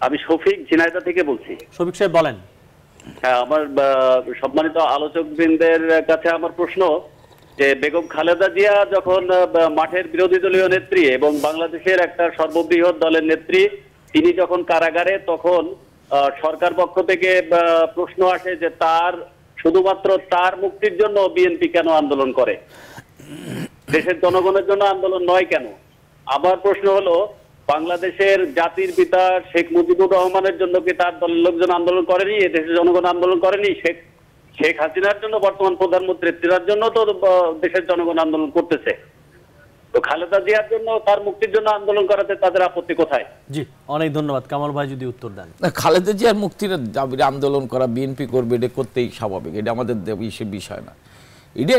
আমি শফিক ঝিনাইদহ থেকে বলছি। শফিক সাহেব বলেন। হ্যাঁ, আমার সম্মানিত আলোচকবৃন্দের কাছে আমার প্রশ্ন যে বেগম খালেদা জিয়া যখন মাঠের বিরোধী দলীয় নেত্রী এবং বাংলাদেশের একটা সর্ববৃহৎ দলের নেত্রী, তিনি যখন কারাগারে, তখন সরকার পক্ষ থেকে প্রশ্ন আসে যে তার শুধুমাত্র তার মুক্তির জন্য বিএনপি কেন আন্দোলন করে, দেশের জনগণের জন্য আন্দোলন নয় কেন? আমার প্রশ্ন হলো, বাংলাদেশের জাতির পিতা শেখ মুজিবুর রহমানের জন্য কি তার দলের লোকজন আন্দোলন করেনি? দেশের জনগণ আন্দোলন করেনি? শেখ হাসিনার জন্য, বর্তমান প্রধানমন্ত্রী তার জন্য তো দেশের জনগণ আন্দোলন করতেছে। তো খালেদা জিয়ার জন্য, তার মুক্তির জন্য আন্দোলন করাতে তাদের আপত্তি কোথায়? জি, অনেক ধন্যবাদ। কামাল ভাই যদি উত্তর দেন। খালেদা জিয়ার মুক্তির দাবির আন্দোলন করা বিএনপি করবে, এটা করতেই স্বাভাবিক, এটা আমাদের বিষয় না। এটা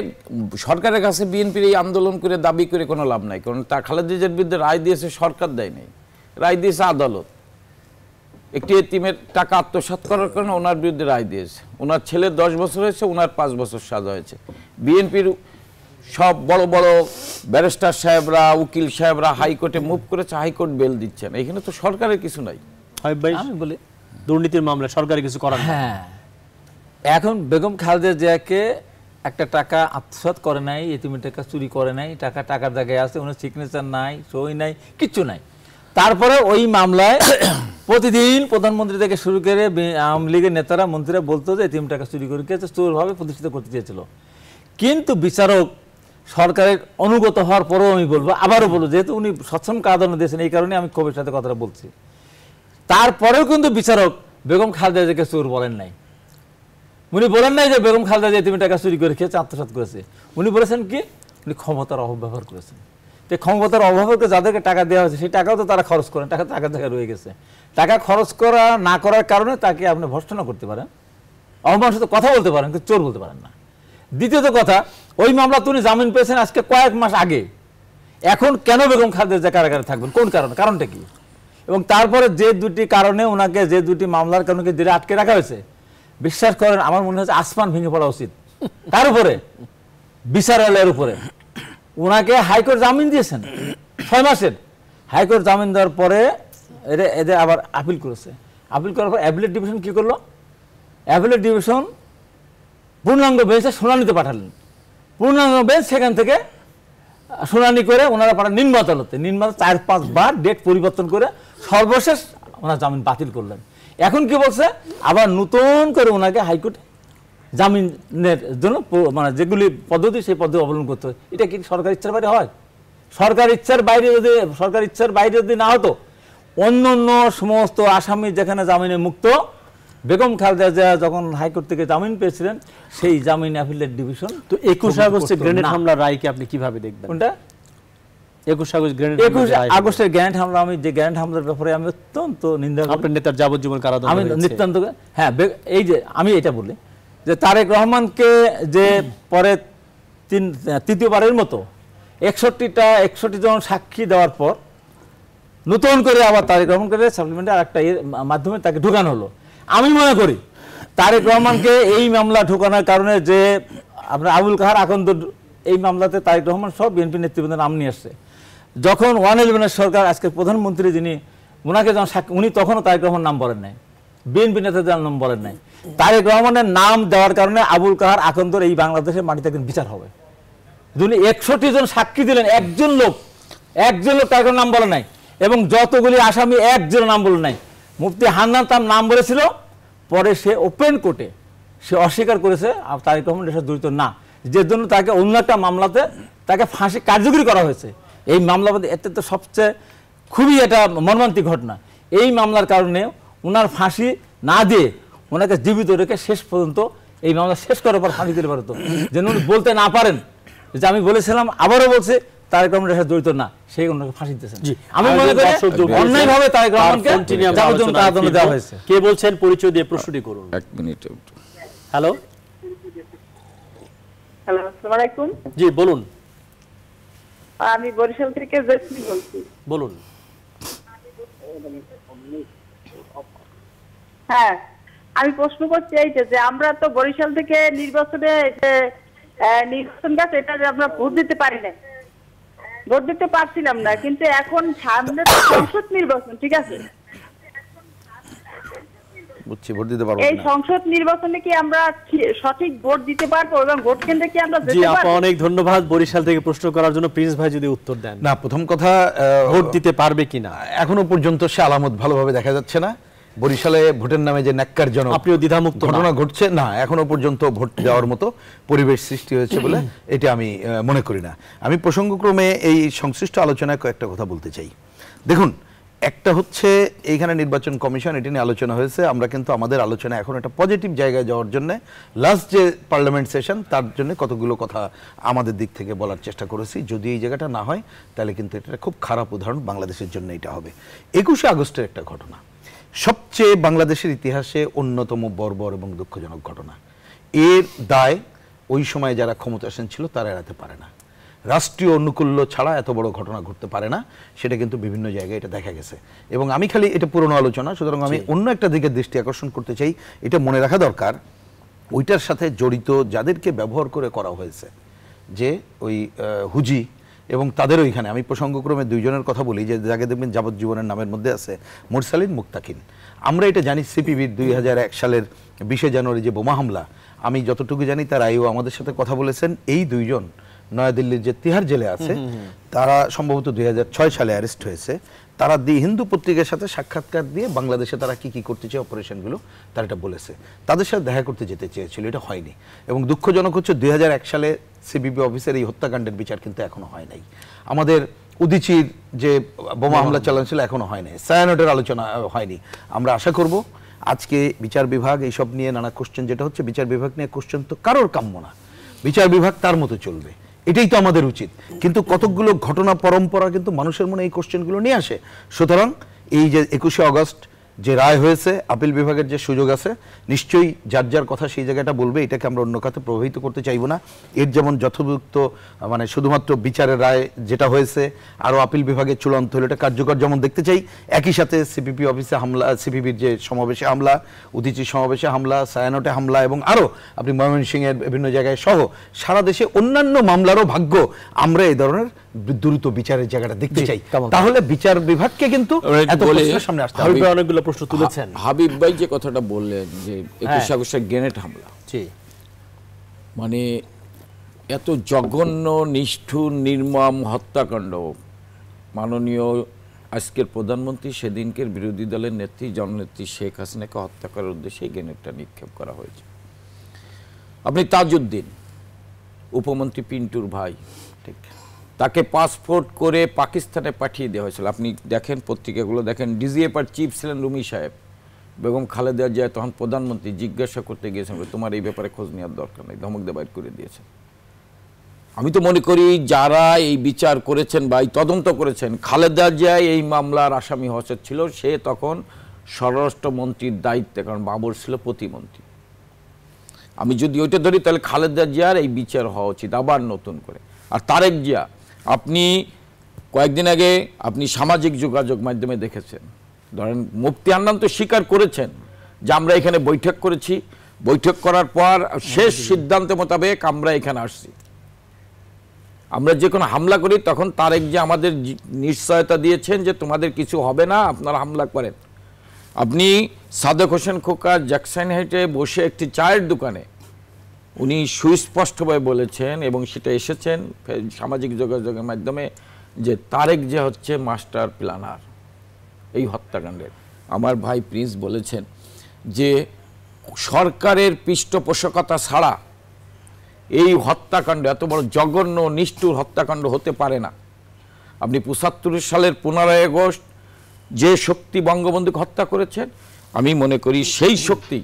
সরকারের কাছে বিএনপির এই আন্দোলন করে দাবি করে কোনো লাভ নাই, কারণ তা খালেদা জিয়ার বিরুদ্ধে রায় দিয়েছে সরকার, দেয় নাই, রায় দিয়েছে আদালত। একটি এতিমের টাকা আত্মসাৎ করার কারণে ওনার বিরুদ্ধে রায় দিয়েছে। ওনার ছেলের 10 বছর হয়েছে, ওনার 5 বছর সাজা হয়েছে। বিএনপির সব বড় বড় ব্যারিস্টার সাহেবরা, উকিল সাহেবরা হাইকোর্টে মুভ করেছে, হাইকোর্ট বেল দিচ্ছেন। এখানে তো সরকারের কিছু নাই। আমি বলি দুর্নীতির মামলায় সরকারি কিছু করার নেই। হ্যাঁ, এখন বেগম খালেদা জিয়াকে একটা টাকা আত্মসাৎ করে নাই, এতিমের টাকা চুরি করে নাই, টাকা টাকার জায়গায় আছে, ওনার সিগনেচার নাই, সই নাই, কিচ্ছু নাই। তারপরে ওই মামলায় প্রতিদিন প্রধানমন্ত্রী থেকে শুরু করে আওয়ামী লীগের নেতারা মন্ত্রীরা বলতো যে এতিম টাকা চুরি করে খেয়েছে, চোরভাবে প্রতিষ্ঠিত করতে চেয়েছিল। কিন্তু বিচারক সরকারের অনুগত হওয়ার পরেও আমি বলবো, আবারও বলবো, যেহেতু উনি সচ্ছম কাদন দিয়েছেন, এই কারণে আমি ক্ষোভের সাথে কথাটা বলছি, তারপরেও কিন্তু বিচারক বেগম খালেদা জিয়াকে চোর বলেন নাই। উনি বলেন নাই যে বেগম খালেদা জিয়া তুমি টাকা চুরি করে খেয়েছে, আত্মসাৎ করেছে। উনি বলেছেন কি, উনি ক্ষমতার অপব্যবহার করেছেন। তো ক্ষমতার অপব্যবহার যাদেরকে টাকা দেওয়া হয়েছে সেই টাকাও তো তারা খরচ করেন, টাকা টাকা জায়গায় রয়ে গেছে। টাকা খরচ করা না করার কারণে তাকে আপনি ভর্ৎসনা করতে পারেন, অপমানের সাথে কথা বলতে পারেন, কিন্তু চোর বলতে পারেন না। দ্বিতীয়ত কথা, ওই মামলা তিনি জামিন পেয়েছেন আজকে কয়েক মাস আগে। এখন কেন বেগম খালেদা জিয়া কারাগারে থাকবেন, কোন কারণে, কারণটা কি? এবং তারপরে যে দুটি কারণে ওনাকে, যে দুটি মামলার কারণে জেলে আটকে রাখা হয়েছে, বিশ্বাস করেন আমার মনে হচ্ছে আসমান ভেঙে পড়া উচিত। তার উপরে বিচারালয়ের উপরে ওনাকে হাইকোর্ট জামিন দিয়েছেন 6 মাসের। হাইকোর্ট জামিন দেওয়ার পরে এদের আবার আপিল করেছে। আপিল করার পর অ্যাপিলেট ডিভিশন কি করলো? অ্যাপিলেট ডিভিশন পূর্ণাঙ্গ বেঞ্চে শুনানিতে পাঠালেন। পূর্ণাঙ্গ বেঞ্চ সেখান থেকে শুনানি করে ওনারা পাঠান নিম্ন আদালতে। নিম্ন 4-5 বার ডেট পরিবর্তন করে সর্বশেষ ওনার জামিন বাতিল করলেন। এখন কি বলছে, আবার নতুন করে ওনাকে হাইকোর্টে জামিনের জন্য মানে যেগুলি পদ্ধতি সেই পদ্ধতি অবলম্বন করতে হয়। এটা কি সরকার ইচ্ছার বাইরে হয়? সরকার ইচ্ছার বাইরে যদি না হতো, অন্য অন্য সমস্ত আসামি যেখানে জামিনে মুক্ত, বেগম খালেদা জিয়া যখন হাইকোর্ট থেকে জামিন পেয়েছিলেন সেই জামিন অ্যাপিলেট ডিভিশন। তো 21 আগস্টে গ্রেনেড হামলার রায়কে আপনি কিভাবে দেখবেন? কোনটা? 21 আগস্টের গ্রেনেড হামলা, আমি যে গ্রেনেড হামলার ব্যাপারে আমি অত্যন্ত নিন্দা করি। আপনার নেতার যাবজ্জীবন কারাদণ্ড আমি হয়েছে। নিতান্ত, হ্যাঁ, এই যে আমি এটা বলি যে তারেক রহমানকে যে পরে তৃতীয়বারের মতো 61 জন সাক্ষী দেওয়ার পর নতুন করে আবার তারেক রহমানকে সাপ্লিমেন্টে আরেকটা মাধ্যমে তাকে ঢুকানো হলো। আমি মনে করি তারেক রহমানকে এই মামলা ঢোকানোর কারণে যে আপনার আবুল কাহার আকন্দ, এই মামলাতে তারেক রহমান সব বিএনপি নেতৃবৃন্দের নাম নিয়ে আসছে। যখন 111 সরকার আজকে প্রধানমন্ত্রী যিনি, ওনাকে যখন উনি তখনও তারেক রহমান নাম বলেন নাই, বিএনপি নেতাদের নাম বলেন নাই। তারেক রহমানের নাম দেওয়ার কারণে আবুল কাহার আকন্দর এই বাংলাদেশের মাটিতে একদিন বিচার হবে। যিনি 61 জন সাক্ষী দিলেন, একজন লোক তারেক নাম বলে নাই, এবং যতগুলি আসামি একজন নাম বলে নাই। মুফতি হান্নান তার নাম বলেছিল, পরে সে ওপেন কোর্টে সে অস্বীকার করেছে তারেক রহমান এর সাথে জড়িত না, যে জন্য তাকে অন্য একটা মামলাতে তাকে ফাঁসি কার্যকরী করা হয়েছে। এই মামলা এতে তো সবচেয়ে খুবই এটা মর্মান্তিক ঘটনা। এই মামলার কারণে ওনার ফাঁসি না দিয়ে ওনাকে জীবিত রেখে শেষ পর্যন্ত এই মামলা শেষ করার পর ফাঁসি দিতে পারতো, যেন উনি বলতে না পারেন যে আমি বলেছিলাম, আবারও বলছে তারেক রহমান এর সাথে জড়িত না, সেই ওনাকে ফাঁসি দিতেছেন। আমি মনে করি অন্যায়ভাবে তারেক রহমানকে যাবজ্জীবন কারাদণ্ড দেওয়া হয়েছে। কে বলছেন, পরিচয় দিয়ে প্রশ্নটি করুন। 1 মিনিট। হ্যালো, আসসালামু আলাইকুম। জি বলুন। আমি বরিশাল থেকে জেসমিন বলছি। বলুন। হ্যাঁ, আমি প্রশ্ন করছি এইটা যে আমরা তো বরিশাল থেকে নির্বাচনে নির্বাচন গেছে, এটা যে আমরা ভোট দিতে পারি না, ভোট দিতে পারছিলাম না, কিন্তু এখন সামনে তো সংসদ নির্বাচন, ঠিক আছে? বুঝছি, ভোট দিতে পারবো এই না। সংসদ নির্বাচনে কি আমরা সঠিক ভোট দিতে পারবো এবং ভোট কেন্দ্রে কি আমরা জি যেতে আপা, পারবো? অনেক ধন্যবাদ বরিশাল থেকে প্রশ্ন করার জন্য। প্রিন্স ভাই যদি উত্তর দেন। না, প্রথম কথা, ভোট দিতে পারবে কিনা এখনো পর্যন্ত সে আলামত ভালোভাবে দেখা যাচ্ছে না। বরিশালে ভোটের নামে যে ন্যাক্কারজনক আপনিও দ্বিধামুক্ত ঘটনা ঘটছে না, এখনো পর্যন্ত ভোট দেওয়ার মতো পরিবেশ সৃষ্টি হয়েছে বলে এটা আমি মনে করি না। আমি প্রসঙ্গক্রমে এই সংশ্লিষ্ট আলোচনায় কয়েকটা কথা বলতে চাই। দেখুন, একটা হচ্ছে এইখানে নির্বাচন কমিশন, এটি নিয়ে আলোচনা হয়েছে। আমরা কিন্তু আমাদের আলোচনা এখন একটা পজিটিভ জায়গায় যাওয়ার জন্য লাস্ট যে পার্লামেন্ট সেশন, তার জন্য কতগুলো কথা আমাদের দিক থেকে বলার চেষ্টা করেছি। যদি এই জায়গাটা না হয় তাহলে কিন্তু এটা খুব খারাপ উদাহরণ বাংলাদেশের জন্য এটা হবে। 21 আগস্টের একটা ঘটনা সবচেয়ে বাংলাদেশের ইতিহাসে অন্যতম বর্বর এবং দুঃখজনক ঘটনা। এর দায় ওই সময় যারা ক্ষমতাসীন ছিল তারা এড়াতে পারে না। রাষ্ট্রীয় অনুকূল্য ছাড়া এত বড় ঘটনা ঘটতে পারে না, সেটা কিন্তু বিভিন্ন জায়গায় এটা দেখা গেছে। এবং আমি খালি এটা পুরনো আলোচনা, সুতরাং আমি অন্য একটা দিকে দৃষ্টি আকর্ষণ করতে চাই। এটা মনে রাখা দরকার ওইটার সাথে জড়িত যাদেরকে ব্যবহার করে করা হয়েছে, যে ওই হুজি এবং তাদেরও এখানে আমি প্রসঙ্গক্রমে দুইজনের কথা বলি, যে যাকে দেখবেন যাবজ্জীবনের নামের মধ্যে আছে মুরসালিন মুক্তাকিন। আমরা এটা জানি সিপিবির 2001 সালের 20 জানুয়ারি যে বোমা হামলা, আমি যতটুকু জানি তার আইও আমাদের সাথে কথা বলেছেন, এই দুইজন নয়াদিল্লির যে তিহার জেলে আছে তারা সম্ভবত 2006 সালে অ্যারেস্ট হয়েছে। তারা দি হিন্দু পত্রিকার সাথে সাক্ষাৎকার দিয়ে বাংলাদেশে তারা কি কি করতে চায় অপারেশনগুলো তারা এটা বলেছে, তাদের সাথে দেখা করতে যেতে চেয়েছিল, এটা হয়নি। এবং দুঃখজনক হচ্ছে 2001 সালে সিপিবি অফিসের এই হত্যাকাণ্ডের বিচার কিন্তু এখনো হয় নাই। আমাদের উদিচির যে বোমা হামলা চালানো এখনো হয় নাই, সায়ানটের আলোচনা হয়নি। আমরা আশা করব আজকে বিচার বিভাগ এইসব নিয়ে নানা কোশ্চেন, যেটা হচ্ছে বিচার বিভাগ নিয়ে কোশ্চেন তো কারোর কাম্য না, বিচার বিভাগ তার মতো চলবে, এটাই তো আমাদের উচিত। কিন্তু কতকগুলো ঘটনা পরম্পরা কিন্তু মানুষের মনে এই কোশ্চেনগুলো নিয়ে আসে। সুতরাং এই যে 21শে আগস্ট যে রায় হয়েছে, আপিল বিভাগের যে সুযোগ আছে, নিশ্চয়ই যার যার কথা সেই জায়গাটা বলবে, এটাকে আমরা অন্য খাতে প্রভাবিত করতে চাইব না। এর যেমন যথোপযুক্ত মানে শুধুমাত্র বিচারের রায় যেটা হয়েছে আরও আপিল বিভাগের চূড়ান্ত হলে এটা কার্যকর যেমন দেখতে চাই, একই সাথে সিপিপি অফিসে হামলা, সিপিপির যে সমাবেশে হামলা, উদিচির সমাবেশে হামলা, সায়ানটে হামলা এবং আরও আপনি ময়মনসিংহের বিভিন্ন জায়গায় সহ সারা দেশে অন্যান্য মামলারও ভাগ্য আমরা এই ধরনের দ্রুত বিচারের জায়গাটা দেখতে চাই। তাহলে বিচার বিভাগকে কিন্তু এত প্রশ্নের সামনে আসতে হবে। অনেকগুলো প্রশ্ন তুলেছেন হাবিব ভাই যে কথাটা বললেন যে 21 আগস্টের গ্রেনেড হামলা, মানে এত জঘন্য নিষ্ঠুর নির্মম হত্যাকাণ্ড, মাননীয় আজকের প্রধানমন্ত্রী সেদিনকের বিরোধী দলের নেত্রী জননেত্রী শেখ হাসিনাকে হত্যা করার উদ্দেশ্যে এই গ্রেনেডটা নিক্ষেপ করা হয়েছে। আপনি তাজউদ্দিন উপমন্ত্রী পিন্টুর ভাই, ঠিক, তাকে পাসপোর্ট করে পাকিস্তানে পাঠিয়ে দেওয়া হয়েছিল। আপনি দেখেন পত্রিকাগুলো দেখেন, ডিজিএফআর চিফ ছিলেন রুমি সাহেব, বেগম খালেদা জিয়া তখন প্রধানমন্ত্রী, জিজ্ঞাসা করতে গিয়েছেন তোমার এই ব্যাপারে খোঁজ নেওয়ার দরকার নেই, ধমক দিয়ে বাইর করে দিয়েছেন। আমি তো মনে করি যারা এই বিচার করেছেন বা এই তদন্ত করেছেন, খালেদা জিয়া এই মামলার আসামি হওয়া ছিল, সে তখন স্বরাষ্ট্রমন্ত্রীর দায়িত্বে, কারণ বাবর ছিল প্রতিমন্ত্রী। আমি যদি ওইটা ধরি তাহলে খালেদা জিয়ার এই বিচার হওয়া উচিত আবার নতুন করে। আর তারেক জিয়া, আপনি কয়েকদিন আগে আপনি সামাজিক যোগাযোগ মাধ্যমে দেখেছেন, ধরেন মুফতি আন্নান তো স্বীকার করেছেন যে আমরা এখানে বৈঠক করেছি, বৈঠক করার পর শেষ সিদ্ধান্ত মোতাবেক আমরা এখানে আসছি। আমরা যে কোনো হামলা করি তখন তারেক যে আমাদের নিশ্চয়তা দিয়েছেন যে তোমাদের কিছু হবে না, আপনারা হামলা করেন। আপনি সাদেক হোসেন খোকা জ্যাকসন হাইটে বসে একটি চায়ের দোকানে উনি সুস্পষ্টভাবে বলেছেন এবং সেটা এসেছেন সামাজিক যোগাযোগের মাধ্যমে যে তারেক যে হচ্ছে মাস্টার প্ল্যানার এই হত্যাকাণ্ডের। আমার ভাই প্রিন্স বলেছেন যে সরকারের পৃষ্ঠপোষকতা ছাড়া এই হত্যাকাণ্ড, এত বড় জঘন্য নিষ্ঠুর হত্যাকাণ্ড হতে পারে না। আপনি 75 সালের 15 আগস্ট যে শক্তি বঙ্গবন্ধুকে হত্যা করেছেন, আমি মনে করি সেই শক্তি,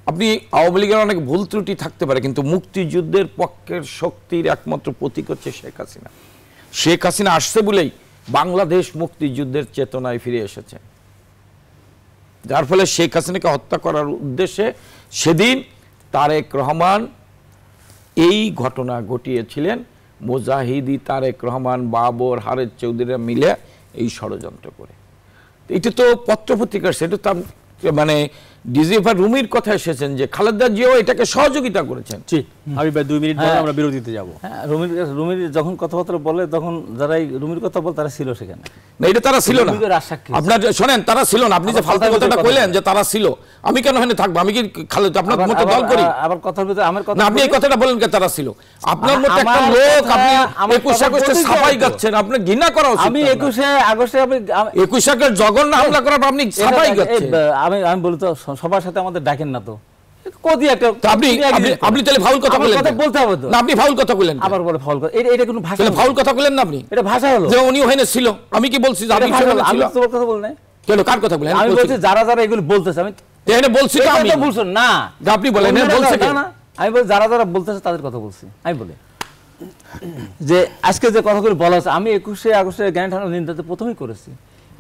আপনি আওয়ামী লীগের অনেক ভুল ত্রুটি থাকতে পারে, কিন্তু মুক্তিযুদ্ধের পক্ষের শক্তির একমাত্র প্রতীক হচ্ছে শেখ হাসিনা। শেখ হাসিনা আসছে বলেই বাংলাদেশ মুক্তিযুদ্ধের চেতনায় ফিরে এসেছে, যার ফলে শেখ হাসিনাকে হত্যা করার উদ্দেশ্যে সেদিন তারেক রহমান এই ঘটনা ঘটিয়েছিলেন। মুজাহিদি তারেক রহমান, বাবর, হারেদ চৌধুরীরা মিলে এই ষড়যন্ত্র করে। এটা তো পত্রপত্রিকার, সেটা তো মানে ডিজিএফআর রুমির কথা এসেছেন যে খালেদা জিয়াও এটাকে সহযোগিতা করেছেন। আমি ভাই 2 মিনিট পরে আমরা বিরতিতে যাব। হ্যাঁ, রুমির যখন কথাবার্তা বলে তখন যারা এই রুমির কথা বল তারা ছিল সেখানে না, এটা তারা ছিল না। আপনার শোনেন, তারা ছিল না। আপনি যে ফালতু কথাটা কইলেন যে তারা ছিল, আমি কেন এখানে থাকবো? আমি কি খালেদা আপনার মতো দল করি? আবার কথার ভিতরে আমার কথা, আপনি এই কথাটা বলেন যে তারা ছিল। আপনার মতো একটা লোক, আপনি 21 আগস্টে সাফাই গাচ্ছেন, আপনি ঘৃণা করা উচিত। আমি 21 আগস্টে 21 আগস্ট জঘন্য হামলা করার আপনি সাফাই গাচ্ছেন। আমি বলি তো সবার সাথে আমাদের ডাকেন না তো, আপনি তাহলে ফাউল কথা বলেন, বলতে হবে তো। না, আপনি ফাউল কথা বলেন, আবার বলে ফাউল কথা, এটা কোনো ভাষা? ফাউল কথা বলেন না আপনি, এটা ভাষা হলো যে উনি ওখানে ছিল। আমি কি বলছি যে আমি তোমার কথা বল না? কেন, কার কথা বলেন? আমি বলছি যারা যারা এগুলো বলতেছে, আমি এখানে বলছি তো, আমি বলছেন না, আপনি বলেন বলছে না, আমি বলি যারা যারা বলতেছে তাদের কথা বলছি। আমি বলি যে আজকে যে কথাগুলো বলা হচ্ছে, আমি 21 আগস্টের গ্রেনেড হামলার নিন্দাতে প্রথমেই করেছি।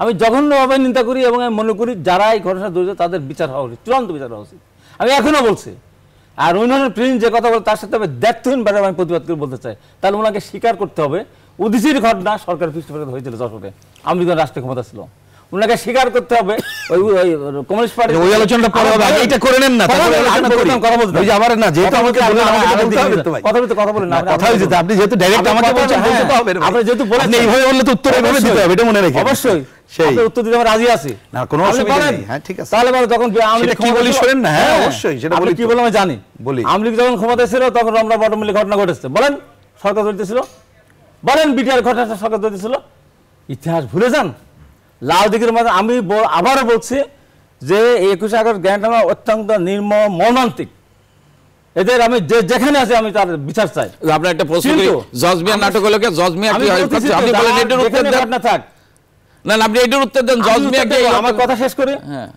আমি জঘন্যভাবে নিন্দা করি এবং আমি মনে করি যারা এই ঘটনা জড়িত তাদের বিচার হওয়া উচিত, চূড়ান্ত বিচার হওয়া উচিত। আমি এখনো বলছি। আর উন্নয়নের প্রিন্স যে কথা বলে তার সাথে আমি দায়িত্বহীনভাবে আমি প্রতিবাদ করে বলতে চাই, তাহলে ওনাকে স্বীকার করতে হবে উদিচির ঘটনা সরকার পৃষ্ঠপোষকতা হয়েছিল যশোরে, আওয়ামী লীগের রাষ্ট্রীয় ক্ষমতা ছিল। ওনাকে স্বীকার করতে হবে ওই কমিউনিস্ট পার্টি ওই আলোচনাটা পরে হবে, আগে এটা করে নেন না, তারপরে আলোচনা করি। ওই যে আবার না, যেহেতু আমাকে বলেন আমাকে বলতে হবে তো ভাই। কথা বলেন না, কথা হইছে তো, আপনি যেহেতু ডাইরেক্ট আমাকে বলছেন বলতে তো হবে। আপনি যেহেতু বলেন এইভাবে বললে তো উত্তর এইভাবে দিতে হবে, এটা মনে রাখেন। অবশ্যই সেই আপনি উত্তর দিতে আমরা রাজি আছি। না, কোনো অসুবিধা নেই। হ্যাঁ, ঠিক আছে। তাহলে বলো তখন সেটা কি বলি শোনেন না। হ্যাঁ, অবশ্যই সেটা বলি। কি বললাম আমি জানি। বলি আওয়ামী লীগ যখন ক্ষমতায় ছিল তখন আমরা বটম মিলে ঘটনা ঘটেছে, বলেন সরকার চলতেছিল, বলেন বিটিআর ঘটনাটা সরকার চলতেছিল। ইতিহাস ভুলে যান। লাল দিঘির মধ্যে আমি আবারও বলছি যে 21 আগস্ট গ্যাংটানা অত্যন্ত নির্মম মর্মান্তিক। এদের আমি যেখানে আছি আমি তার বিচার চাই। আপনার একটা প্রশ্ন করি, জজ মিয়া নাটক হলো কি? জজ মিয়া কি হয়? আপনি বলেন এটার উত্তর দেন না। থাক না, আপনি এটার উত্তর দেন। জজ মিয়া কি? আমার কথা শেষ করি। হ্যাঁ,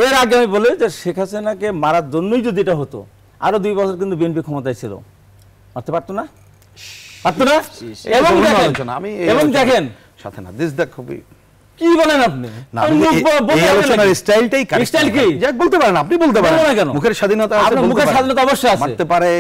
এর আগে আমি বলি যে শেখ হাসিনাকে মারার জন্যই যদি এটা হতো, আরো 2 বছর কিন্তু বিএনপি ক্ষমতায় ছিল, মারতে পারতো না, পারতো না। এবং দেখেন সাথে না দিস দা খুবই কি বলেন আপনি? না, এই আলোচনার স্টাইলটাই কারেক্ট। স্টাইল কি? যাক বলতে পারেন, আপনি বলতে পারেন। মুখের স্বাধীনতা আছে, মুখের স্বাধীনতা অবশ্যই আছে, মারতে পারে।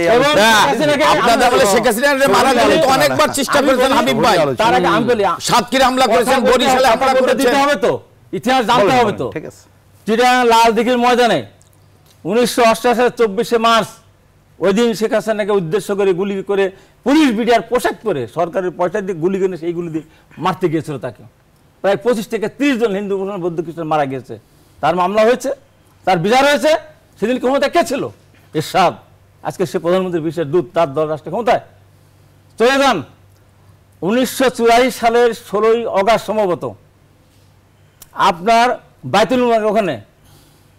আপনারা বলে শেখ হাসিনাকে মারা গেল তো অনেকবার চেষ্টা করেছেন হাবিব ভাই। তার আগে আমি বলি সাতক্ষীরা হামলা করেছেন, বরিশালে হামলা করেছেন। দিতে হবে তো, ইতিহাস জানতে হবে তো। ঠিক আছে। যেটা লাল দিঘির ময়দানে 1988 সালের 24শে মার্চ ওই দিন শেখ হাসিনাকে উদ্দেশ্য করে গুলি করে পুলিশ বিডিআর পোশাক পরে সরকারের পয়সা দিয়ে গুলি করে সেই গুলি দিয়ে মারতে গিয়েছিল তাকে। প্রায় 25 থেকে 30 জন হিন্দু মুসলমান বৌদ্ধ খ্রিস্টান মারা গিয়েছে। তার মামলা হয়েছে, তার বিচার হয়েছে। সেদিন ক্ষমতা কে ছিল? এরশাদ। আজকে সে প্রধানমন্ত্রীর বিশেষ দূত, তার দল রাষ্ট্র ক্ষমতায়। চলে যান 1984 সালের 16ই অগাস্ট সম্ভবত আপনার বাইতুল মুকাররমের ওখানে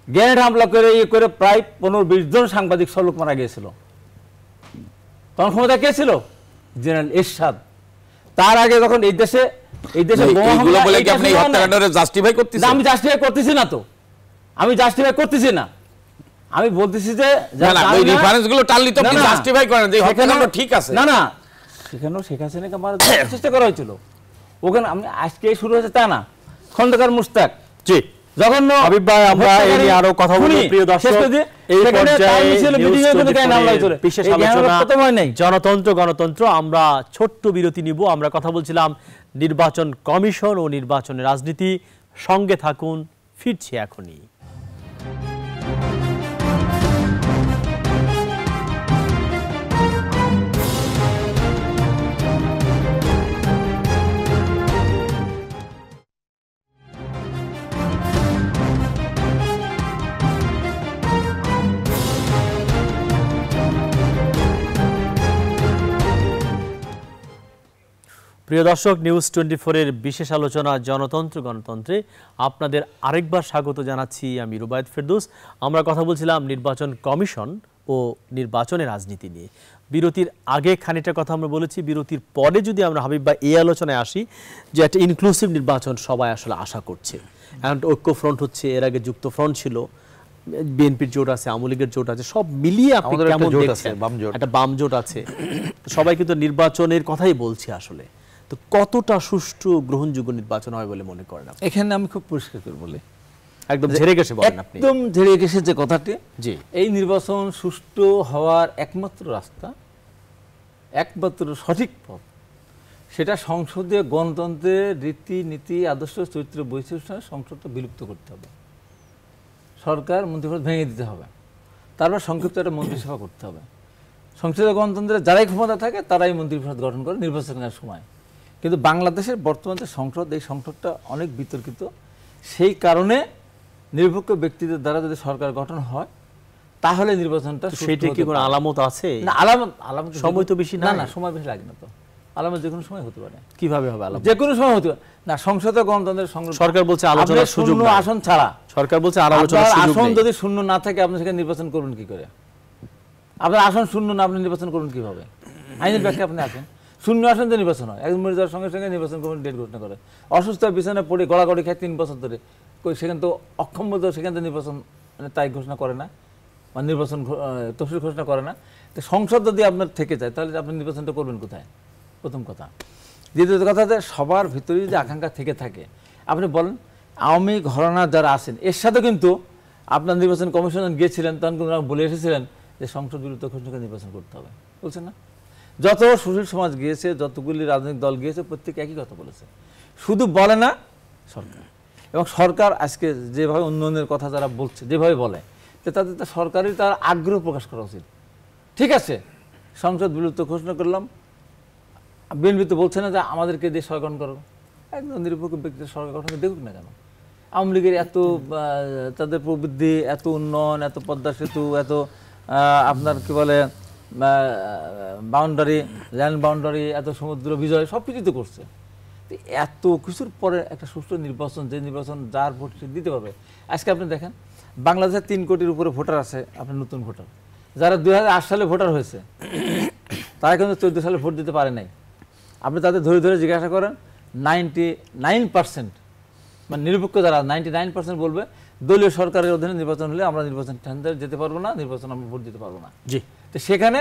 গ্রেনেড হামলা করে প্রায় 15-20 জন সাংবাদিক সলোক মারা গিয়েছিল। তখন ক্ষমতা কে ছিল? জেনারেল এরশাদ। তার আগে যখন এই দেশে এইগুলো বলে কি আপনি এই হত্যাকাণ্ডকে জাস্টিফাই করতেছেন? আমি জাস্টিফাই করতেছি না তো, আমি জাস্টিফাই করতেছি না। আমি বলতেছি যে না, ওই রেফারেন্সগুলো টানলি তো আপনি জাস্টিফাই করেন যে হত্যাকাণ্ড ঠিক আছে। না না, সেখানেও শেখ হাসিনাকে মারার চেষ্টা করা হয়েছিল। ওখানে আমি আজকে শুরু হয়েছে তা না। খন্দকার মুশতাক, জি জঘন্য। হাবিব ভাই, আমরা এই নিয়ে আরো কথা বলবো। প্রিয় দর্শক, এই পর্যায়ে বিশেষ আলোচনা জনতন্ত্র গণতন্ত্র। আমরা ছোট্ট বিরতি নিব। আমরা কথা বলছিলাম নির্বাচন কমিশন ও নির্বাচনের রাজনীতি। সঙ্গে থাকুন, ফিরছি এখনই। প্রিয় দর্শক, নিউজ 24 এর বিশেষ আলোচনা জনতন্ত্র গণতন্ত্রে আপনাদের আরেকবার স্বাগত জানাচ্ছি। আমি রুবায়েত ফেরদৌস। আমরা কথা বলছিলাম নির্বাচন কমিশন ও নির্বাচনের রাজনীতি নিয়ে। বিরতির আগে খানিকটা কথা আমরা বলেছি। বিরতির পরে যদি আমরা হাবিব ভাই এই আলোচনায় আসি যে একটা ইনক্লুসিভ নির্বাচন সবাই আসলে আশা করছে। এখন ঐক্য ফ্রন্ট হচ্ছে, এর আগে যুক্ত ফ্রন্ট ছিল, বিএনপির জোট আছে, আওয়ামী লীগের জোট আছে, সব মিলিয়ে আপনি কেমন দেখছেন? একটা বাম জোট আছে, সবাই কিন্তু নির্বাচনের কথাই বলছে আসলে। তো কতটা সুষ্ঠু গ্রহণযোগ্য নির্বাচন হয় বলে মনে করেন? এখানে আমি খুব পরিষ্কার করে বলি, একদম ঝেড়ে গেছে বলেন আপনি। একদম ঝেড়ে গেছে যে কথাটি, জি, এই নির্বাচন সুষ্ঠু হওয়ার একমাত্র রাস্তা, একমাত্র সঠিক পথ, সেটা সংসদীয় গণতন্ত্রের রীতিনীতি আদর্শ চরিত্র বৈশিষ্ট্য সংসদটা বিলুপ্ত করতে হবে। সরকার মন্ত্রিপরিষদ ভেঙে দিতে হবে, তারপর সংক্ষিপ্ত একটা মন্ত্রিসভা করতে হবে। সংসদীয় গণতন্ত্রে যারাই ক্ষমতা থাকে তারাই মন্ত্রিপরিষদ গঠন করে নির্বাচনের সময়। কিন্তু বাংলাদেশের বর্তমান যে সংসদ, এই সংসদটা অনেক বিতর্কিত। সেই কারণে নিরপেক্ষ ব্যক্তিদের দ্বারা যদি সরকার গঠন হয় তাহলে নির্বাচনটা সেটা কি কোনো আলামত আছে? না, আলামত সময় তো বেশি না, না সময় বেশি লাগে না তো। আলামত যে কোনো সময় হতে পারে। কিভাবে হবে আলামত? যে কোনো সময় হতে পারে না। সংসদীয় গণতন্ত্রের সরকার বলছে আলোচনার সুযোগ নাই। আসন ছাড়া সরকার বলছে আর আলোচনার সুযোগ নেই। আসন যদি শূন্য না থাকে আপনি সেখানে নির্বাচন করবেন কি করে? আপনার আসন শূন্য না, আপনি নির্বাচন করুন কিভাবে? আইনের ব্যাখ্যা আপনি আসেন শূন্য আসন তো নির্বাচন হয়, একজন মরে যাওয়ার সঙ্গে সঙ্গে নির্বাচন করবেন, ডেট ঘোষণা করে। অসুস্থ বিছানা পড়ে গড়াগড়ি খায় 3 বছর ধরে, সেখানে তো অক্ষম বোধ, সেখানে তো নির্বাচন তাই ঘোষণা করে না, মানে নির্বাচন তফসিল ঘোষণা করে না। তো সংসদ যদি আপনার থেকে যায় তাহলে আপনি নির্বাচনটা করবেন কোথায়? প্রথম কথা। দ্বিতীয় কথা, যে সবার ভিতরে যদি আকাঙ্ক্ষা থেকে থাকে, আপনি বলেন আওয়ামী ঘরানা যারা আছেন এর সাথে কিন্তু আপনার নির্বাচন কমিশন গিয়েছিলেন, তখন কিন্তু বলে এসেছিলেন যে সংসদ বিরুদ্ধ ঘোষণা নির্বাচন করতে হবে, বলছেন না? যত সুশীল সমাজ গিয়েছে, যতগুলি রাজনৈতিক দল গিয়েছে, প্রত্যেকে একই কথা বলেছে। শুধু বলে না সরকার, এবং সরকার আজকে যেভাবে উন্নয়নের কথা যারা বলছে, যেভাবে বলে, যে তাদের তো সরকারের তার আগ্রহ প্রকাশ করা উচিত। ঠিক আছে, সংসদ বিলুপ্ত ঘোষণা করলাম, বিএনপি তো বলছে না যে আমাদেরকে দিয়ে সরকার গঠন করো, একদম নিরপেক্ষ ব্যক্তির সরকার গঠন দেখুক না কেন। আওয়ামী লীগের এত তাদের প্রবৃদ্ধি, এত উন্নয়ন, এত পদ্মা সেতু, এত আপনার কি বলে বাউন্ডারি, ল্যান্ড বাউন্ডারি, এত সমুদ্র বিজয়, সব কিছুই তো করছে। এত কিছুর পরে একটা সুষ্ঠু নির্বাচন, যে নির্বাচন যার ভোট সে দিতে পারবে। আজকে আপনি দেখেন বাংলাদেশে 3 কোটির উপরে ভোটার আছে, আপনার নতুন ভোটার, যারা 2008 সালে ভোটার হয়েছে তারা কিন্তু 14 সালে ভোট দিতে পারে নাই। আপনি তাদের ধরে ধরে জিজ্ঞাসা করেন, 99% মানে নিরপেক্ষ যারা 99% বলবে দলীয় সরকারের অধীনে নির্বাচন হলে আমরা নির্বাচন যেতে পারবো না, নির্বাচন আমরা ভোট দিতে পারবো না। জি, তো সেখানে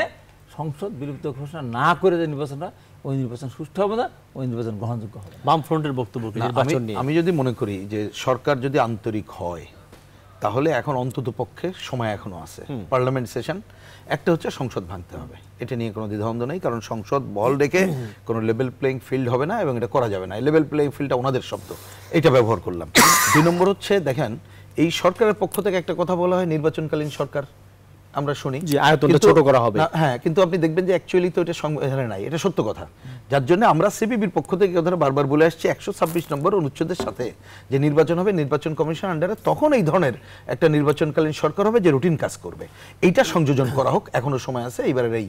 সংসদ বিলুপ্ত ঘোষণা না করে যে নির্বাচনটা, ওই নির্বাচন সুষ্ঠু হবে না, ওই নির্বাচন গ্রহণযোগ্য হবে। বামফ্রন্টের বক্তব্য কি নির্বাচন নিয়ে? আমি যদি মনে করি যে সরকার যদি আন্তরিক হয়, তাহলে এখন অন্তত পক্ষে সময় এখনো আছে। পার্লামেন্ট সেশন একটা হচ্ছে, সংসদ ভাঙতে হবে, এটা নিয়ে কোনো দ্বিধাদ্বন্দ্ব নেই, কারণ সংসদ বল রেখে কোনো লেভেল প্লেইং ফিল্ড হবে না এবং এটা করা যাবে না। লেভেল প্লেইং ফিল্ডটা ওনাদের শব্দ, এটা ব্যবহার করলাম। 2 নম্বর হচ্ছে, দেখেন এই সরকারের পক্ষ থেকে একটা কথা বলা হয় নির্বাচনকালীন সরকার, আমরা শুনি যে আয়তনটা ছোট করা হবে। হ্যাঁ, কিন্তু আপনি দেখবেন যে অ্যাকচুয়ালি তো এটা সংবিধানে নাই, এটা সত্য কথা। যার জন্য আমরা সিপিবির পক্ষ থেকে কথাটা বারবার বলে আসছি, 126 নম্বর অনুচ্ছেদের সাথে যে নির্বাচন হবে নির্বাচন কমিশন আন্ডারে, তখন এই ধরনের একটা নির্বাচনকালীন সরকার হবে যে রুটিন কাজ করবে। এইটা সংযোজন করা হোক, এখনো সময় আছে, এইবারের এই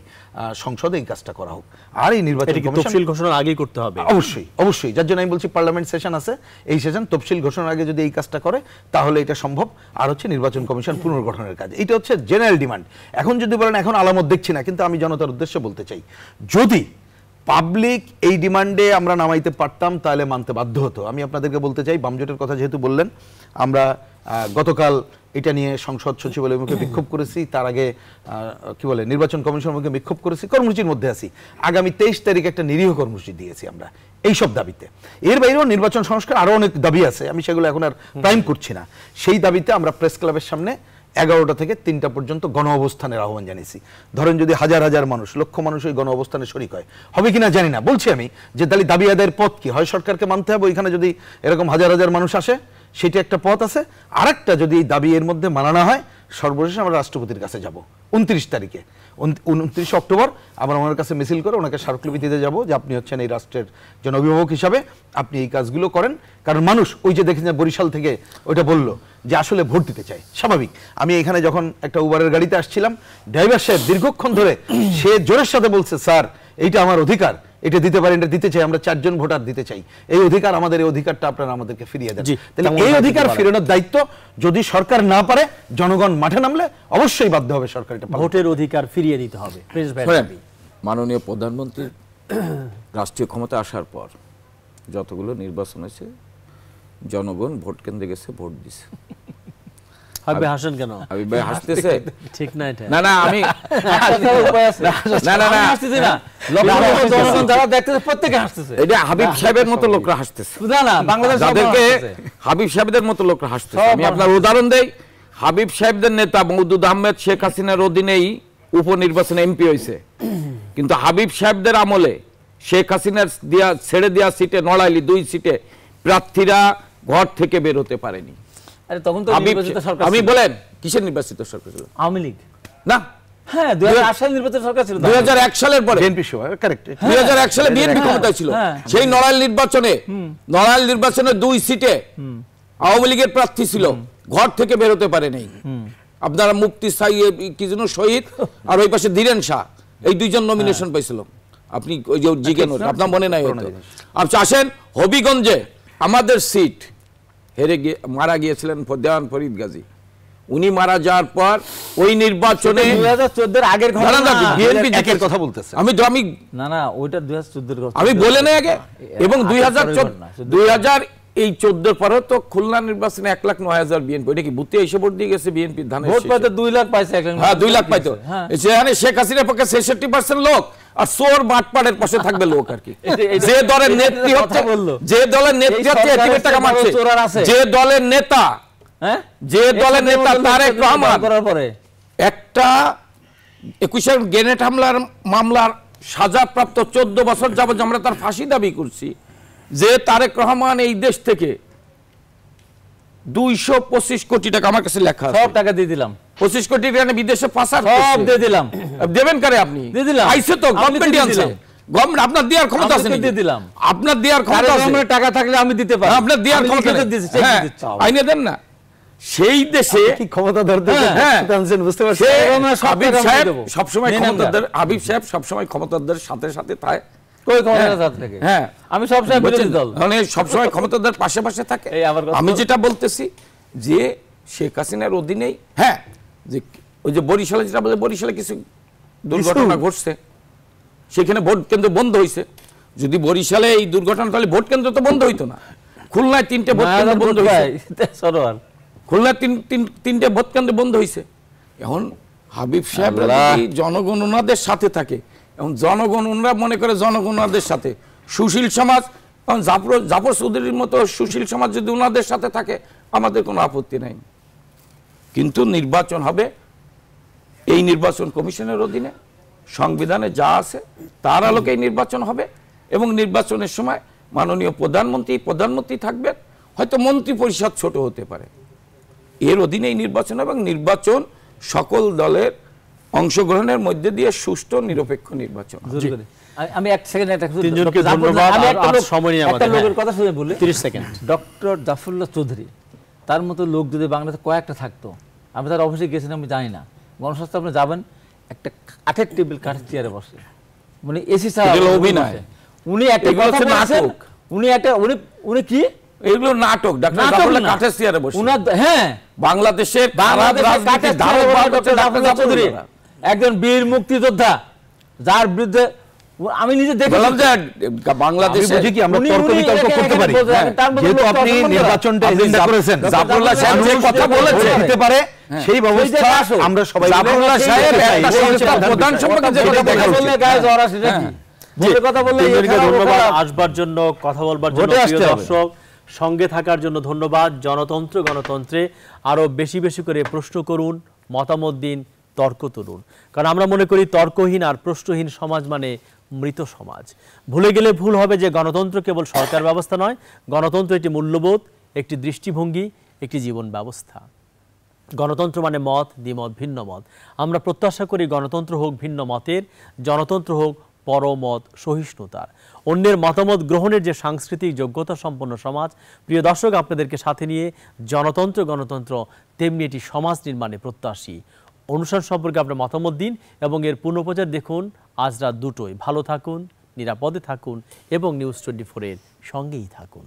সংসদে এই কাজটা করা হোক। আর এই নির্বাচন কমিশন তফসিল ঘোষণার আগেই করতে হবে, অবশ্যই অবশ্যই। যার জন্য আমি বলছি পার্লামেন্ট সেশন আছে, এই সেশন তফসিল ঘোষণার আগে যদি এই কাজটা করে তাহলে এটা সম্ভব। আর হচ্ছে নির্বাচন কমিশন পুনর্গঠনের কাজ, এটা হচ্ছে জেনারেল ডিমান্ড। এখন যদি বলেন এখন আলামত দেখছি না, কিন্তু আমি জনতার উদ্দেশ্যে বলতে চাই, যদি পাবলিক এই ডিমান্ডে আমরা নামাইতে পারতাম তাহলে মানতে বাধ্য হতো। আমি আপনাদেরকে বলতে চাই, বামজোটের কথা যেহেতু বললেন, আমরা গতকাল এটা নিয়ে সংসদ সচিবালয়ের মুখে বিক্ষোভ করেছি, তার আগে কি বলে নির্বাচন কমিশনের মুখে বিক্ষোভ করেছি, কর্মসূচির মধ্যে আছি। আগামী 23 তারিখে একটা নিরীহ কর্মসূচি দিয়েছি আমরা এইসব দাবিতে। এর বাইরেও নির্বাচন সংস্কার আরো অনেক দাবি আছে, আমি সেগুলো এখন আর প্রাইম করছি না। সেই দাবিতে আমরা প্রেস ক্লাবের সামনে 11টা থেকে 3টা পর্যন্ত গণ অবস্থানের আহ্বান জানিয়েছি। ধরেন যদি হাজার হাজার মানুষ, লক্ষ মানুষ ওই গণ অবস্থানে শরিক হয়, হবে কিনা জানি না, বলছি আমি যে তাহলে দাবি আদায়ের পথ কি হয়, সরকারকে মানতে হবে। ওইখানে যদি এরকম হাজার হাজার মানুষ আসে, সেটা একটা পথ আছে। আরেকটা, যদি এই দাবি এর মধ্যে মানা না হয়, সর্বশেষে আমরা রাষ্ট্রপতির কাছে যাব 29 তারিখে, 29 অক্টোবর আমরা ওনার কাছে মিছিল করে ওনাকে স্মারকলিপি দিতে যাব যে আপনি হচ্ছেন এই রাষ্ট্রের জন অভিভাবক হিসাবে, আপনি এই কাজগুলো করেন। কারণ মানুষ ওই যে দেখেন বরিশাল থেকে ওইটা বললো যে আসলে ভোট দিতে চায়, স্বাভাবিক। আমি এখানে যখন একটা উবারের গাড়িতে আসছিলাম, ড্রাইভার সাহেব দীর্ঘক্ষণ ধরে সে জোরের সাথে বলছে, স্যার এইটা আমার অধিকার, এটা দিতে পারেন, এটা দিতে চাই, আমরা 4 জন ভোটার দিতে চাই, এই অধিকার আমাদের, এই অধিকারটা আপনারা আমাদেরকে ফিরিয়ে দেন। তাহলে এই অধিকার ফেরানোর দায়িত্ব যদি সরকার না পারে, জনগণ মাঠে নামলে অবশ্যই বাধ্য হবে সরকার এটা। ভোটের অধিকার ফিরিয়ে দিতে হবে। মাননীয় প্রধানমন্ত্রী রাষ্ট্রীয় ক্ষমতা আসার পর যতগুলো নির্বাচন হয়েছে, জনগণ ভোট কেন্দ্রে গেছে, ভোট দিছে। হাবিব হাসান কেন? হাবিব ভাই হাসতেছে, ঠিক না এটা? না না, আমি না না না হাসতেছি না, জনগণ যারা দেখতেছে প্রত্যেকে হাসতেছে। এটা হাবিব সাহেবের মতো লোকরা হাসতেছে, না না, বাংলাদেশ যাদেরকে হাবিব সাহেবদের মতো লোকরা হাসতেছে। আমি আপনার উদাহরণ দেই, হাবিব সাহেবদের নেতা মওদুদ আহমেদ শেখ হাসিনার অধীনেই উপনির্বাচনে এমপি হয়েছে, কিন্তু হাবিব সাহেবদের আমলে শেখ হাসিনার ছেড়ে দেওয়া সিটে, নড়াইলি 2 সিটে প্রার্থীরা ঘর থেকে বের হতে পারেনি। আরে তখন তো নির্বাচিত সরকার, আমি বলেন কিসের নির্বাচিত সরকার ছিল? আওয়ামী লীগ না, হ্যাঁ 2008 সালে নির্বাচিত সরকার ছিল, 2001 সালের পরে বিএনপি সময়, কারেক্ট, 2001 সালে বিএনপি ক্ষমতায় ছিল। সেই নড়াইল নির্বাচনে 2 সিটে আওয়ামী লীগের প্রার্থী ছিল, ঘর থেকে বের হতে পারে নাই। আপনারা মুফতি সাইয়েদ কি যেন শহীদ আর ওই পাশে ধীরেন শাহ, এই 2 জন নমিনেশন পাইছিল। আপনি ওই যে জিজ্ঞেস আপনার মনে নাই হয়তো। আচ্ছা আসেন, হবিগঞ্জে আমাদের সিট হেরে গিয়ে মারা গিয়েছিলেন দেওয়ান ফরিদ গাজী। উনি মারা যাওয়ার পর ওই নির্বাচনে 2014 এর আগের ঘটনা, বিএনপি একের কথা বলতেছে। আমি না না, ওইটা 2014 এর কথা আমি বলে নাই আগে। এবং 2014 এই 14 পরে তো খুলনা নির্বাচনে 1,09,000 বিএনপি, এটা কি বুতে এসে ভোট দিয়ে গেছে বিএনপি ধানের ভোট পাইতে 2 লাখ পাইছে, হ্যাঁ 2 লাখ পাইতো। সেখানে শেখ হাসিনার পক্ষে 66% লোক আর চোর বাটপাড়ের পাশে থাকবে লোক আর কি। যে দলের নেত্রী হচ্ছে, যে দলের নেত্রী হচ্ছে এটিমের টাকা মারছে, যে দলের নেতা, হ্যাঁ যে দলের নেতা তারেক রহমান করার পরে একটা 21 গ্রেনেড হামলার মামলার সাজাপ্রাপ্ত 14 বছর যাবত আমরা তার ফাঁসি দাবি করছি, যে তারেক রহমান এই দেশ থেকে 225 কোটি টাকা আমার কাছে লেখা আছে। সব টাকা দিয়ে দিলাম, 25 কোটি টাকা বিদেশে পাচার সব দিয়ে দিলাম। দেবেন কারে আপনি? দিয়ে দিলাম। আইছে তো আমি তো গভর্নমেন্ট দিয়ে আনছে, দিলাম। গভর্নমেন্ট আপনার দেওয়ার ক্ষমতা আছে আমি তো নাকি? দিয়ে দিলাম। আপনার দেওয়ার ক্ষমতা আছে, আমার টাকা থাকলে আমি দিতে পারি, আপনার দেওয়ার আমি ক্ষমতা লিখিত নেই। দিচ্ছি, চেক হ্যাঁ, দিচ্ছি। আইনে দেন না। সেই দেশে কি ক্ষমতাধর হ্যাঁ, বুঝতে পারছেন? সে আমরা সব হাবিব টাকা সাহেব দেবো। সবসময় মেনে নেন ক্ষমতাধর, হাবিব সাহেব সবসময় ক্ষমতাধর সাথে সাথে থাকে। কই ক্ষমতার হ্যাঁ, সাথে থেকে? হ্যাঁ, আমি সবসময় বিরোধী দল। মানে সবসময় ক্ষমতাধর পাশে পাশে থাকে। এই আবার কথা আমি বল। যেটা বলতেছি যে শেখ হাসিনার অধীনেই, হ্যাঁ, যে ওই যে বরিশালে যেটা বলে, বরিশালে কিছু দুর্ঘটনা ঘটছে, সেখানে ভোট কেন্দ্র বন্ধ হয়েছে। যদি বরিশালে এই দুর্ঘটনা, তাহলে ভোট কেন্দ্র তো বন্ধ হইতো না। খুলনায় 3টে ভোট কেন্দ্র বন্ধ হয়েছে, সরোয়ার খুলনায় 3টে ভোট কেন্দ্র বন্ধ হয়েছে। এখন হাবিব সাহেব যদি জনগণ ওনাদের সাথে থাকে, এখন জনগণ ওনারা মনে করে জনগণ ওনাদের সাথে, সুশীল সমাজ, এখন জাফর চৌধুরীর মতো সুশীল সমাজ যদি ওনাদের সাথে থাকে, আমাদের কোনো আপত্তি নাই। কিন্তু নির্বাচন হবে এই নির্বাচন কমিশনের অধীনে, সংবিধানে যা আছে তার আলোকেই নির্বাচন হবে। এবং নির্বাচনের সময় মাননীয় প্রধানমন্ত্রী থাকবেন, হয়তো মন্ত্রী পরিষদ ছোট হতে পারে, এর অধীনেই নির্বাচন। এবং নির্বাচন সকল দলের অংশগ্রহণের মধ্যে দিয়ে সুষ্ঠু নিরপেক্ষ নির্বাচন। আমি এক সেকেন্ড তিনজনকে ধন্যবাদ। আর সময় নেই আমাদের। লোকের কথা শুনে বলি, 30 সেকেন্ড। ডক্টর জাফরুল্লাহ চৌধুরী, তার মতো লোক যদি বাংলাদেশে কয়েকটা থাকতো, আমি তার অফিসে গেছিলাম, আমি জানি না, গণস্বাস্থ্য আপনি যাবেন, একটা কাঠের টেবিল, কাঠের চেয়ারে বসে, মানে এসি অভিনয়, উনি একটা কথা বলেছেন, উনি কি এগুলো নাটক, ডাক্তার জাফরুল্লাহ কাঠের চেয়ারে বসে, হ্যাঁ, বাংলাদেশের চৌধুরী একজন বীর মুক্তিযোদ্ধা, যার বিরুদ্ধে আমি নিজে দেখলাম যে বাংলাদেশে কি আমরা তর্ক বিতর্ক করতে পারি, যেহেতু আপনি নির্বাচনটা এজেন্ডা করেছেন, জাফরুল্লাহ সাহেব যে কথা বলেছে দিতে পারে সেই ব্যবস্থা আমরা সবাই জাফরুল্লাহ সাহেব একটা সংস্থার প্রধান সম্পর্কে যে কথা বললে গায়ে জ্বর আসে নাকি? ভোটের কথা বললে তিনজনকে ধন্যবাদ আসবার জন্য, কথা বলবার জন্য। প্রিয় দর্শক, সঙ্গে থাকার জন্য ধন্যবাদ। জনতন্ত্র গণতন্ত্রে আরো বেশি বেশি করে প্রশ্ন করুন, মতামত দিন, তর্ক তুলুন। কারণ আমরা মনে করি তর্কহীন আর প্রশ্নহীন সমাজ মানে মৃত সমাজ। ভুলে গেলে ভুল হবে যে গণতন্ত্র কেবল সরকার ব্যবস্থা নয়, গণতন্ত্র একটি মূল্যবোধ, একটি দৃষ্টিভঙ্গি, একটি জীবন ব্যবস্থা। গণতন্ত্র মানে মত, দ্বিমত, ভিন্ন মত। আমরা প্রত্যাশা করি গণতন্ত্র হোক ভিন্ন মতের, জনতন্ত্র হোক পরমত সহিষ্ণুতার, অন্যের মতামত গ্রহণের যে সাংস্কৃতিক যোগ্যতা সম্পন্ন সমাজ। প্রিয় দর্শক, আপনাদেরকে সাথে নিয়ে জনতন্ত্র গণতন্ত্র তেমনি এটি সমাজ নির্মাণে প্রত্যাশী। অনুষ্ঠান সম্পর্কে আপনার মতামত দিন এবং এর পুনঃপ্রচার দেখুন আজ রাত 2টোয়। ভালো থাকুন, নিরাপদে থাকুন এবং নিউজ 24-এর সঙ্গেই থাকুন।